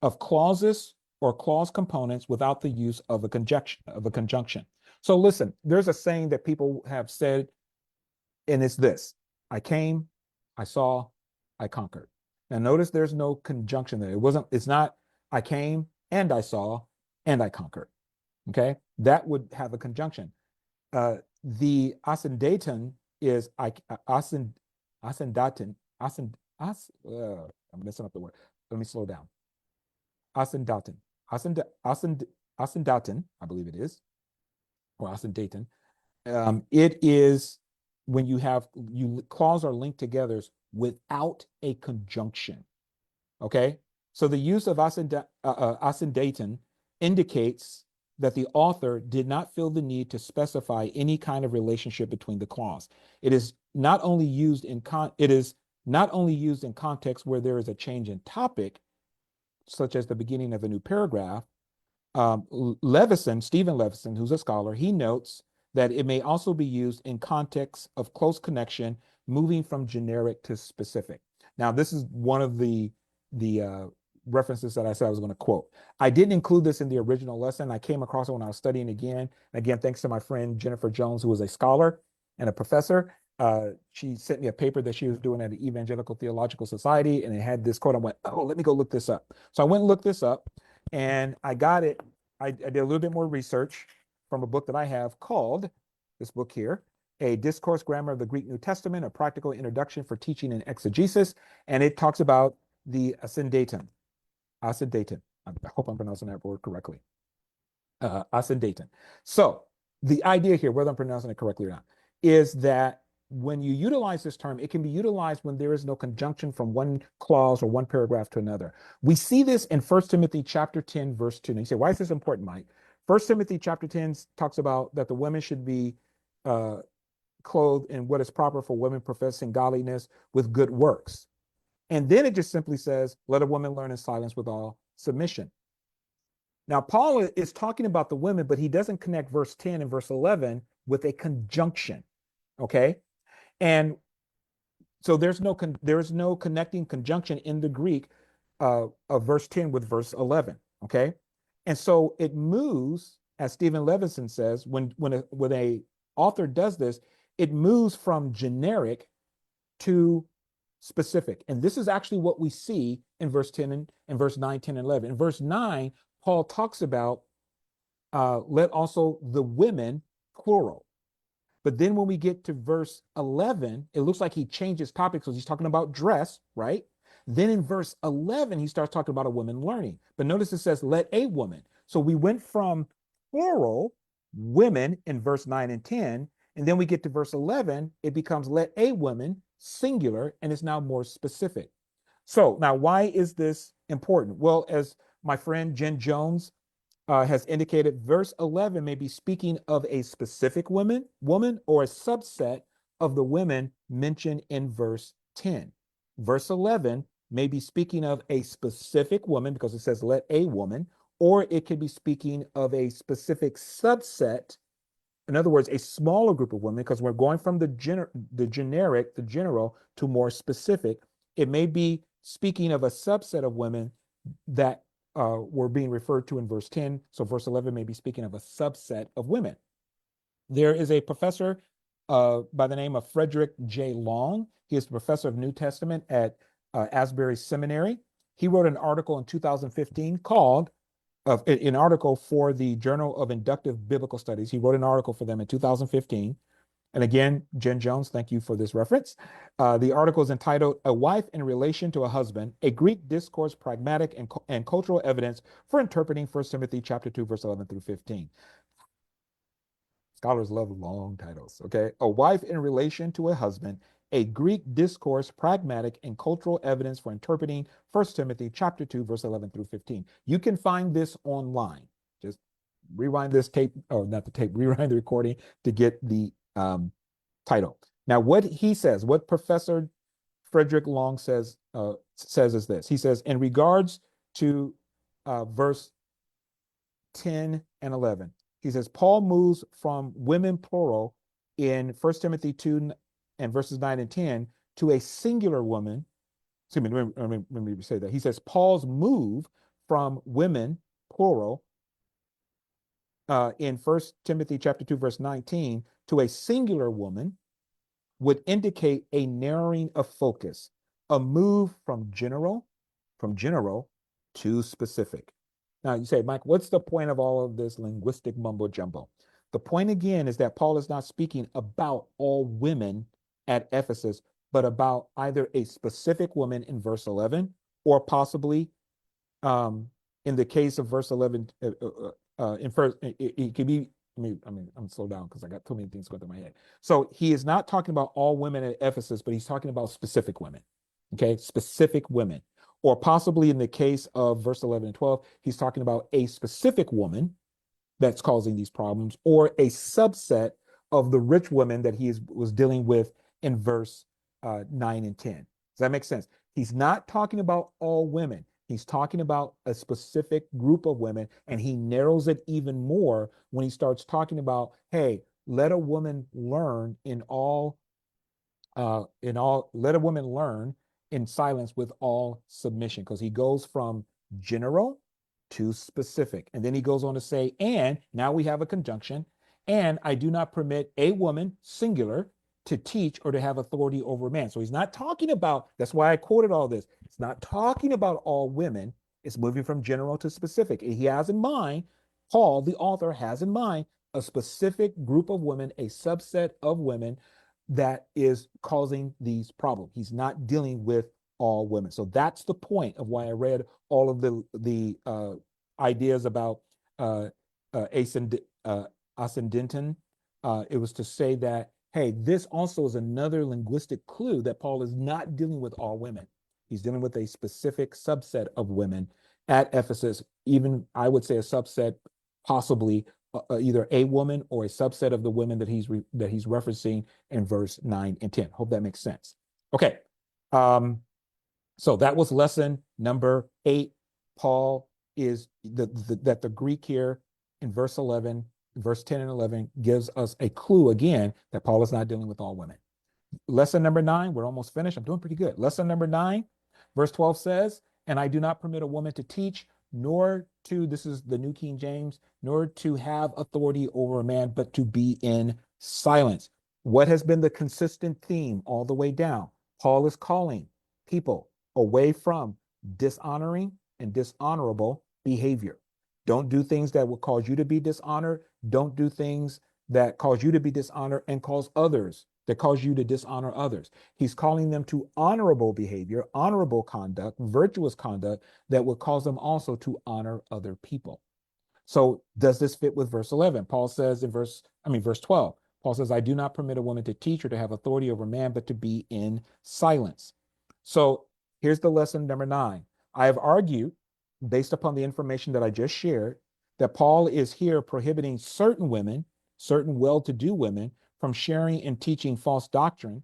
of clauses or clause components without the use of a conjunction. So listen, there's a saying that people have said, and it's this: I came, I saw, I conquered. Now notice there's no conjunction there. It's not I came and I saw and I conquered. Okay, that would have a conjunction. The asyndeton is asyndaton. I'm messing up the word. Let me slow down. Asyndaton. Asyndaton, I believe it is, or asyndaton. It is when clauses are linked together without a conjunction. Okay, so the use of asyndaton indicates that the author did not feel the need to specify any kind of relationship between the clause. It is not only used in context where there is a change in topic, such as the beginning of a new paragraph. Stephen Levison, who's a scholar, he notes that it may also be used in context of close connection, moving from generic to specific. Now, this is one of the references that I said I was going to quote. I didn't include this in the original lesson. I came across it when I was studying again. Again, thanks to my friend Jennifer Jones, who is a scholar and a professor. She sent me a paper that she was doing at the Evangelical Theological Society, and it had this quote. I went, oh, let me go look this up. So I went and looked this up, and I got it. I did a little bit more research from a book that I have called, this book here, A Discourse Grammar of the Greek New Testament, a practical introduction for teaching and exegesis. And it talks about the asyndeton. Asyndeton. I hope I'm pronouncing that word correctly. Asyndeton. So the idea here, whether I'm pronouncing it correctly or not, is that when you utilize this term, it can be utilized when there is no conjunction from one clause or one paragraph to another. We see this in 1 Timothy chapter 10, verse 2. Now you say, why is this important, Mike? 1 Timothy chapter 10 talks about that the women should be clothed in what is proper for women professing godliness with good works. And then it just simply says, let a woman learn in silence with all submission. Now, Paul is talking about the women, but he doesn't connect verse 10 and verse 11 with a conjunction. Okay. And so there's no connecting conjunction in the Greek of verse 10 with verse 11. Okay. And so it moves, as Stephen Levison says, when a author does this, it moves from generic to specific. And this is actually what we see in verse 10 and verse 9, 10, and 11. In verse 9, Paul talks about let also the women, plural. But then when we get to verse 11, it looks like he changes topics because he's talking about dress, right? Then in verse 11, he starts talking about a woman learning. But notice it says, let a woman. So we went from plural women in verse 9 and 10. And then we get to verse 11, it becomes let a woman singular, and it's now more specific. So now, why is this important? Well, as my friend Jen Jones has indicated, verse 11 may be speaking of a specific woman or a subset of the women mentioned in verse 10. Verse 11 may be speaking of a specific woman because it says let a woman, or it could be speaking of a specific subset. In other words, a smaller group of women, because we're going from the general to more specific. It may be speaking of a subset of women that were being referred to in verse 10. So verse 11 may be speaking of a subset of women. There is a professor by the name of Frederick J. Long. He is the professor of New Testament at Asbury Seminary. He wrote an article in 2015 called an article for the Journal of Inductive Biblical Studies. He wrote an article for them in 2015. And again, Jen Jones, thank you for this reference. The article is entitled A Wife in Relation to a Husband, a Greek Discourse, Pragmatic and Cultural Evidence for Interpreting 1 Timothy chapter 2, verse 11 through 15. Scholars love long titles, okay? A Wife in Relation to a Husband, a Greek Discourse, Pragmatic and Cultural Evidence for Interpreting 1 Timothy chapter 2, verse 11 through 15. You can find this online. Just rewind this tape, or not the tape, rewind the recording to get the title. Now, what he says, what Professor Frederick Long says is this. He says, in regards to verse 10 and 11, he says, Paul moves from women plural in 1 Timothy 2 and verses 9 and 10 to a singular woman. Excuse me, let me say that. He says, Paul's move from women plural in 1 Timothy chapter 2, verse 19, to a singular woman would indicate a narrowing of focus, a move from general to specific. Now you say, Mike, what's the point of all of this linguistic mumbo jumbo? The point again is that Paul is not speaking about all women at Ephesus, but about either a specific woman in verse 11 or possibly in the case of verse 11 in first, it could be, I'm slow down because I got too many things going through my head. So he is not talking about all women at Ephesus, but he's talking about specific women. Okay, specific women. Or possibly in the case of verse 11 and 12, he's talking about a specific woman that's causing these problems, or a subset of the rich women that was dealing with in verse 9 and 10. Does that make sense? He's not talking about all women. He's talking about a specific group of women, and he narrows it even more when he starts talking about, hey, let a woman learn let a woman learn in silence with all submission, because he goes from general to specific. And then he goes on to say, and now we have a conjunction, and I do not permit a woman, singular, to teach or to have authority over a man. So he's not talking about, that's why I quoted all this. It's not talking about all women. It's moving from general to specific. He has in mind, Paul, the author, has in mind a specific group of women, a subset of women that is causing these problems. He's not dealing with all women. So that's the point of why I read all of the ideas about ascendenton. It was to say that, hey, this also is another linguistic clue that Paul is not dealing with all women. He's dealing with a specific subset of women at Ephesus, even I would say a subset, possibly either a woman or a subset of the women that he's referencing in verse 9 and 10. Hope that makes sense. Okay. So that was lesson number 8. Paul is that the Greek here in verse 11, verse 10 and 11 gives us a clue again that Paul is not dealing with all women. Lesson number 9, we're almost finished. I'm doing pretty good. Lesson number 9, verse 12 says, and I do not permit a woman to teach, nor to, this is the New King James, nor to have authority over a man, but to be in silence. What has been the consistent theme all the way down? Paul is calling people away from dishonoring and dishonorable behavior. Don't do things that will cause you to be dishonored. Don't do things that cause you to be dishonored and cause others that cause you to dishonor others. He's calling them to honorable behavior, honorable conduct, virtuous conduct that would cause them also to honor other people. So does this fit with verse 11? Paul says in verse 12, Paul says, I do not permit a woman to teach or to have authority over man, but to be in silence. So here's the lesson number 9. I have argued, based upon the information that I just shared, that Paul is here prohibiting certain women, certain well-to-do women, from sharing and teaching false doctrine.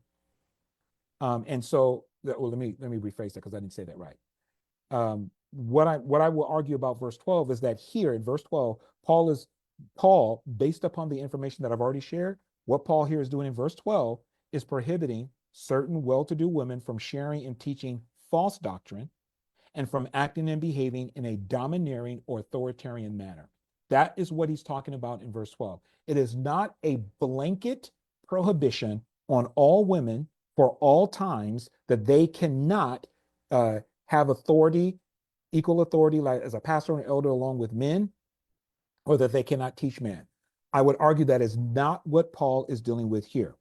And so, well, let me rephrase that because I didn't say that right. What I will argue about verse 12 is that here in verse 12, Paul, based upon the information that I've already shared, what Paul here is doing in verse 12 is prohibiting certain well-to-do women from sharing and teaching false doctrine and from acting and behaving in a domineering or authoritarian manner. That is what he's talking about in verse 12. It is not a blanket prohibition on all women for all times that they cannot have authority, equal authority, like as a pastor and elder along with men, or that they cannot teach men. I would argue that is not what Paul is dealing with here.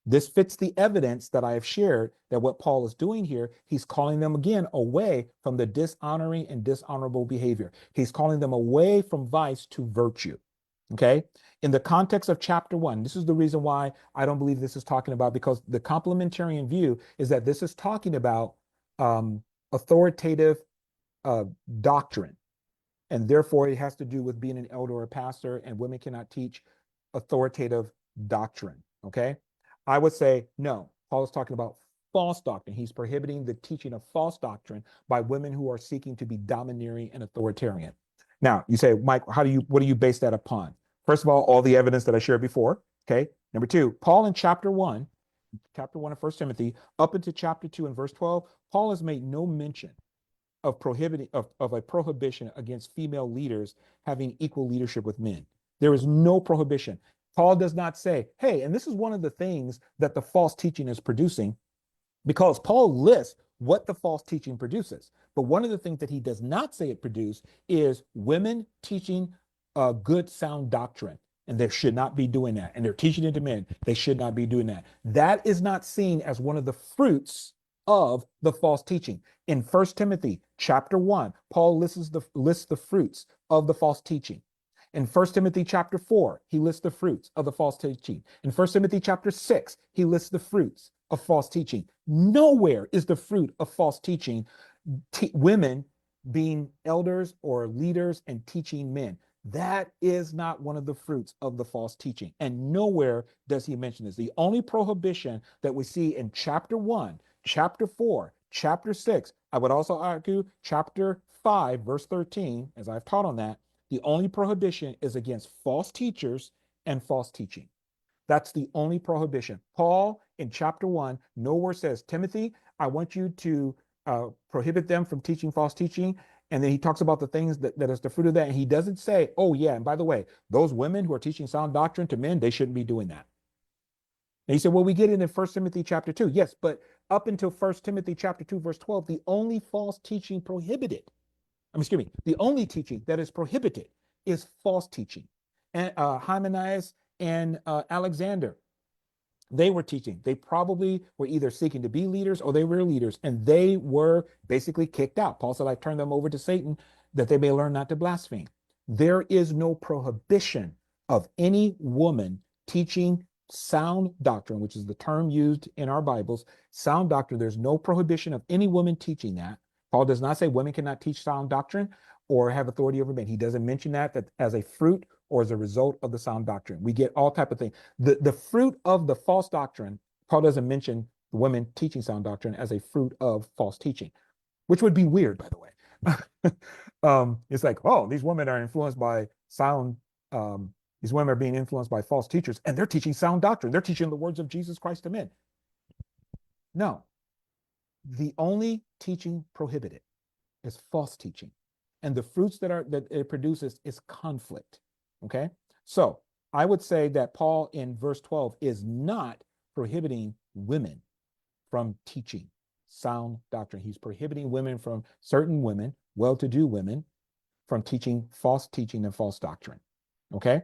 This fits the evidence that I have shared that what Paul is doing here, he's calling them again away from the dishonoring and dishonorable behavior. He's calling them away from vice to virtue. Okay. In the context of chapter 1, this is the reason why I don't believe this is talking about, because the complementarian view is that this is talking about authoritative doctrine. And therefore, it has to do with being an elder or a pastor, and women cannot teach authoritative doctrine. Okay. I would say no. Paul is talking about false doctrine. He's prohibiting the teaching of false doctrine by women who are seeking to be domineering and authoritarian. Now, you say, Mike, what do you base that upon? First of all the evidence that I shared before. Okay. Number 2, Paul in chapter 1 of 1 Timothy, up into chapter 2 and verse 12, Paul has made no mention of a prohibition against female leaders having equal leadership with men. There is no prohibition. Paul does not say, hey, and this is one of the things that the false teaching is producing, because Paul lists what the false teaching produces. But one of the things that he does not say it produces is women teaching good, sound doctrine. And they should not be doing that. And they're teaching it to men. They should not be doing that. That is not seen as one of the fruits of the false teaching. In 1 Timothy chapter 1, Paul lists the fruits of the false teaching. In 1 Timothy chapter 4, he lists the fruits of the false teaching. In 1 Timothy chapter 6, he lists the fruits of false teaching. Nowhere is the fruit of false teaching women being elders or leaders and teaching men. That is not one of the fruits of the false teaching. And nowhere does he mention this. The only prohibition that we see in chapter 1, chapter 4, chapter 6, I would also argue chapter 5, verse 13, as I've taught on that, the only prohibition is against false teachers and false teaching. That's the only prohibition. Paul in chapter 1 nowhere says, Timothy, I want you to prohibit them from teaching false teaching. And then he talks about the things that is the fruit of that. And he doesn't say, oh, yeah, and by the way, those women who are teaching sound doctrine to men, they shouldn't be doing that. And he said, well, we get it in 1 Timothy chapter 2. Yes, but up until 1 Timothy chapter 2, verse 12, the only false teaching prohibited, the only teaching that is prohibited is false teaching. And Hymenaeus and Alexander, they were teaching. They probably were either seeking to be leaders or they were leaders, and they were basically kicked out. Paul said, I turn them over to Satan that they may learn not to blaspheme. There is no prohibition of any woman teaching sound doctrine, which is the term used in our Bibles, sound doctrine. There's no prohibition of any woman teaching that. Paul does not say women cannot teach sound doctrine or have authority over men. He doesn't mention that as a fruit or as a result of the sound doctrine. We get all type of things. The fruit of the false doctrine, Paul doesn't mention the women teaching sound doctrine as a fruit of false teaching, which would be weird, by the way. It's like, oh, these women are influenced by sound. These women are being influenced by false teachers, and they're teaching sound doctrine. They're teaching the words of Jesus Christ to men. No, the only teaching prohibited is false teaching, and the fruits that it produces is conflict. Okay, so I would say that Paul in verse 12 is not prohibiting women from teaching sound doctrine. He's prohibiting certain women, well-to-do women, from teaching false teaching and false doctrine. Okay,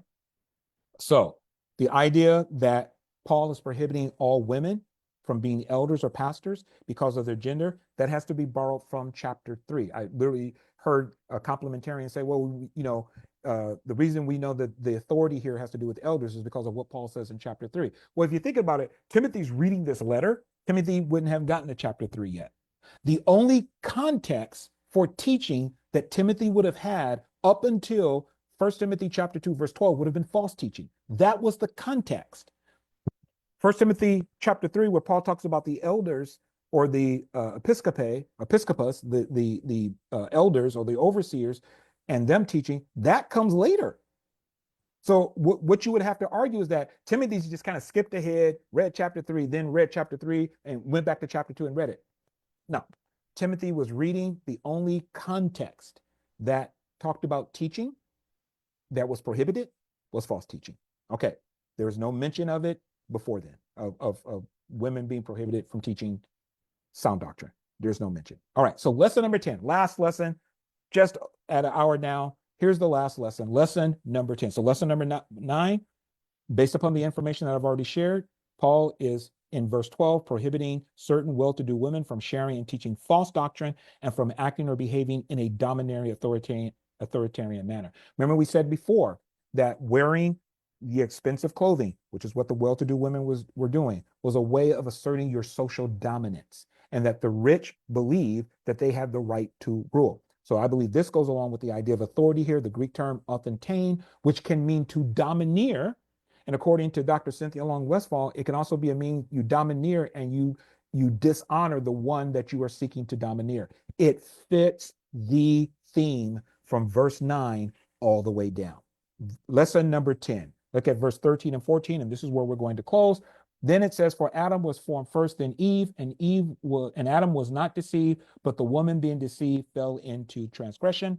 so The idea that Paul is prohibiting all women from being elders or pastors because of their gender, that has to be borrowed from chapter 3. I literally heard a complementarian say, well, the reason we know that the authority here has to do with elders is because of what Paul says in chapter 3. Well, if you think about it, Timothy's reading this letter. Timothy wouldn't have gotten to chapter 3 yet. The only context for teaching that Timothy would have had up until 1 Timothy chapter 2, verse 12 would have been false teaching. That was the context. 1 Timothy chapter 3, where Paul talks about the elders or the episcopus, the elders or the overseers, and them teaching, that comes later. So what you would have to argue is that Timothy's just kind of skipped ahead, read chapter 3, then read chapter 3, and went back to chapter 2 and read it. No, Timothy was reading the only context that talked about teaching that was prohibited was false teaching. Okay, there was no mention of it before then, of women being prohibited from teaching sound doctrine. There's no mention. All right, so lesson number 10, last lesson, just at an hour now. Here's the last lesson, lesson number 10. So lesson number 9, based upon the information that I've already shared, Paul is in verse 12 prohibiting certain well-to-do women from sharing and teaching false doctrine and from acting or behaving in a domineering authoritarian manner. Remember, we said before that wearing the expensive clothing, which is what the well-to-do women were doing, was a way of asserting your social dominance, and that the rich believe that they have the right to rule. So I believe this goes along with the idea of authority here, the Greek term authentane, which can mean to domineer. And according to Dr. Cynthia Long Westfall, it can also be a mean you domineer and you dishonor the one that you are seeking to domineer. It fits the theme from verse 9 all the way down. Lesson number 10. Look at verse 13 and 14, and this is where we're going to close. Then it says, for Adam was formed first, then Eve, and Adam was not deceived, but the woman being deceived fell into transgression.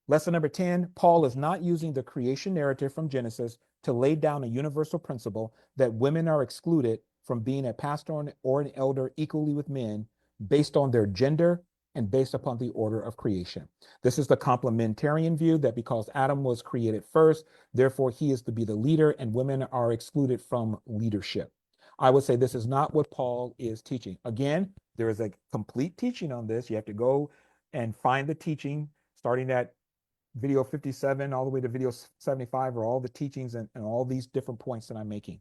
Lesson number 10, Paul is not using the creation narrative from Genesis to lay down a universal principle that women are excluded from being a pastor or an elder equally with men based on their gender and based upon the order of creation. This is the complementarian view that because Adam was created first, therefore he is to be the leader and women are excluded from leadership. I would say this is not what Paul is teaching. Again, there is a complete teaching on this. You have to go and find the teaching starting at video 57 all the way to video 75 are all the teachings and all these different points that I'm making.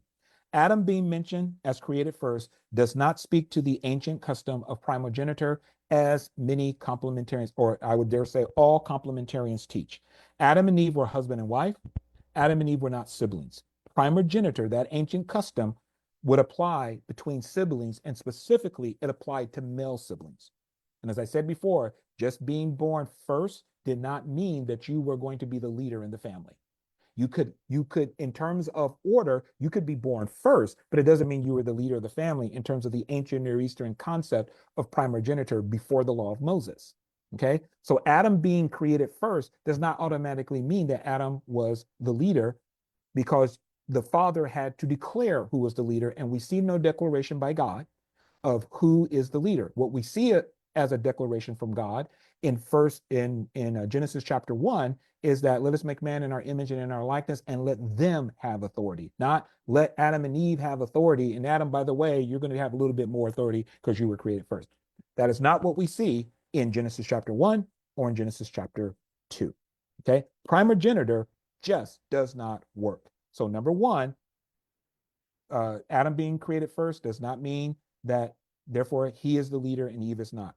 Adam being mentioned as created first does not speak to the ancient custom of primogeniture as many complementarians, or I would dare say all complementarians teach. Adam and Eve were husband and wife. Adam and Eve were not siblings. Primogeniture, that ancient custom, would apply between siblings, and specifically it applied to male siblings. And as I said before, just being born first did not mean that you were going to be the leader in the family. You could, in terms of order, you could be born first, but it doesn't mean you were the leader of the family in terms of the ancient Near Eastern concept of primogeniture before the law of Moses. Okay, so Adam being created first does not automatically mean that Adam was the leader, because the father had to declare who was the leader, and we see no declaration by God of who is the leader. What we see as a declaration from God in Genesis chapter 1 is that let us make man in our image and in our likeness and let them have authority, not let Adam and Eve have authority. And Adam, by the way, you're going to have a little bit more authority because you were created first. That is not what we see in Genesis chapter 1 or in Genesis chapter 2. Okay, primogeniture just does not work. So number one, Adam being created first does not mean that therefore he is the leader and Eve is not.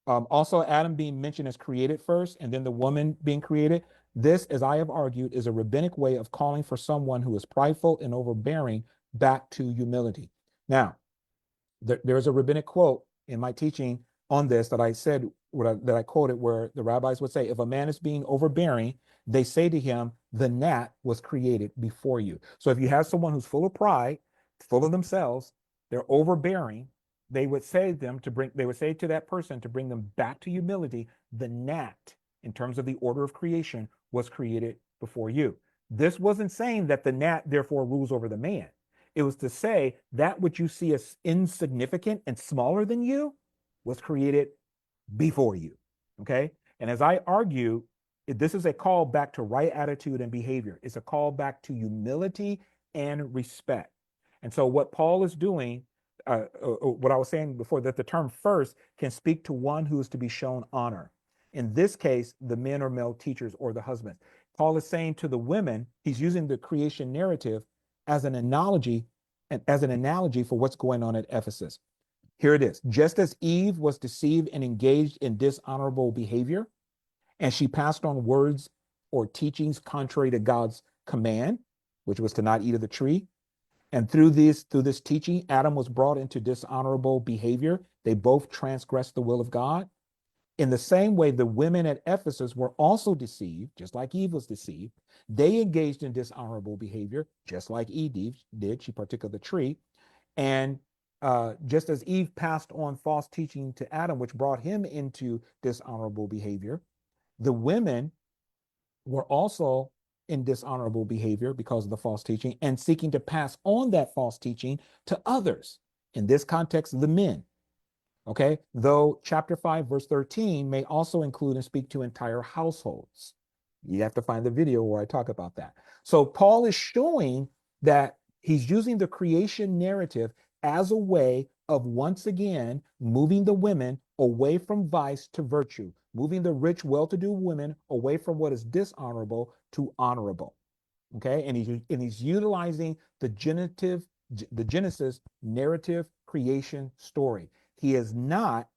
Also, Adam being mentioned as created first and then the woman being created. This, as I have argued, is a rabbinic way of calling for someone who is prideful and overbearing back to humility. Now, there's a rabbinic quote in my teaching on this that I said, that I quoted, where the rabbis would say, if a man is being overbearing, they say to him, the gnat was created before you. So if you have someone who's full of pride, full of themselves, they're overbearing, they would say to that person to bring them back to humility, the gnat, in terms of the order of creation, was created before you. This wasn't saying that the gnat therefore rules over the man. It was to say that which you see as insignificant and smaller than you was created before you. Okay. And as I argue, This is a call back to right attitude and behavior. It's a call back to humility and respect. And so, what Paul is doing, what I was saying before, that the term first can speak to one who is to be shown honor. In this case, the men or male teachers or the husbands. Paul is saying to the women, he's using the creation narrative as an analogy for what's going on at Ephesus. Here it is. Just as Eve was deceived and engaged in dishonorable behavior, and she passed on words or teachings contrary to God's command, which was to not eat of the tree. And through this teaching, Adam was brought into dishonorable behavior. They both transgressed the will of God. In the same way, the women at Ephesus were also deceived, just like Eve was deceived. They engaged in dishonorable behavior, just like Eve did. She partook of the tree. And just as Eve passed on false teaching to Adam, which brought him into dishonorable behavior, the women were also in dishonorable behavior because of the false teaching and seeking to pass on that false teaching to others. In this context, the men. Okay, though chapter 5, verse 13 may also include and speak to entire households. You have to find the video where I talk about that. So Paul is showing that he's using the creation narrative as a way of once again moving the women away from vice to virtue, moving the rich, well-to-do women away from what is dishonorable to honorable. Okay, and he's utilizing the Genesis narrative creation story. He is not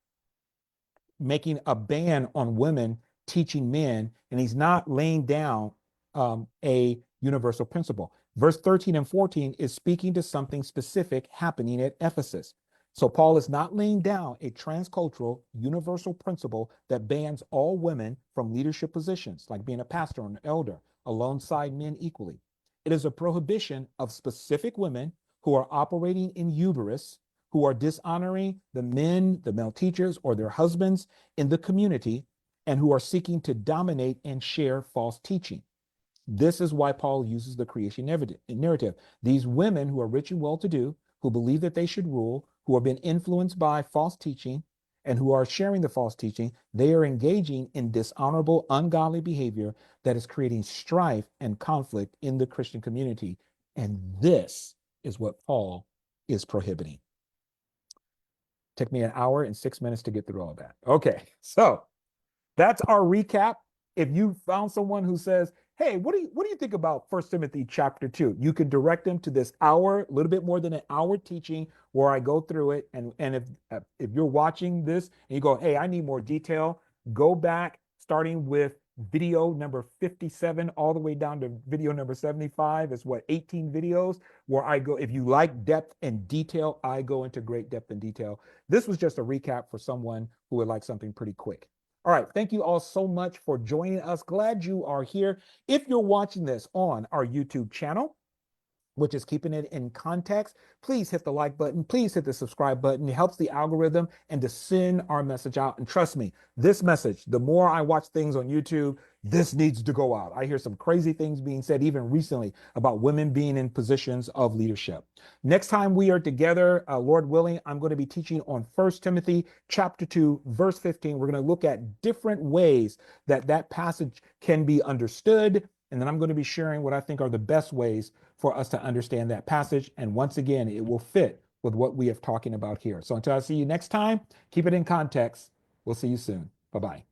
making a ban on women teaching men, and he's not laying down a universal principle. Verse 13 and 14 is speaking to something specific happening at Ephesus. So Paul is not laying down a transcultural universal principle that bans all women from leadership positions, like being a pastor or an elder, alongside men equally. It is a prohibition of specific women who are operating in hubris, who are dishonoring the men, the male teachers, or their husbands in the community, and who are seeking to dominate and share false teaching. This is why Paul uses the creation narrative. These women who are rich and well-to-do, who believe that they should rule, who have been influenced by false teaching, and who are sharing the false teaching, they are engaging in dishonorable, ungodly behavior that is creating strife and conflict in the Christian community. And this is what Paul is prohibiting. Took me an hour and 6 minutes to get through all of that. Okay, so that's our recap. If you found someone who says, hey, what do you think about 1 Timothy chapter 2? You can direct them to this hour, a little bit more than an hour teaching where I go through it. And if you're watching this and you go, hey, I need more detail, go back starting with video number 57 all the way down to video number 75. It's 18 videos where I go, if you like depth and detail, I go into great depth and detail. This was just a recap for someone who would like something pretty quick. All right, thank you all so much for joining us. Glad you are here. If you're watching this on our YouTube channel, which is keeping it in context, please hit the like button. Please hit the subscribe button. It helps the algorithm and to send our message out. And trust me, this message, the more I watch things on YouTube, this needs to go out. I hear some crazy things being said, even recently, about women being in positions of leadership. Next time we are together, Lord willing, I'm going to be teaching on 1 Timothy chapter 2, verse 15. We're going to look at different ways that passage can be understood. And then I'm going to be sharing what I think are the best ways for us to understand that passage. And once again, it will fit with what we are talking about here. So until I see you next time, keep it in context. We'll see you soon. Bye-bye.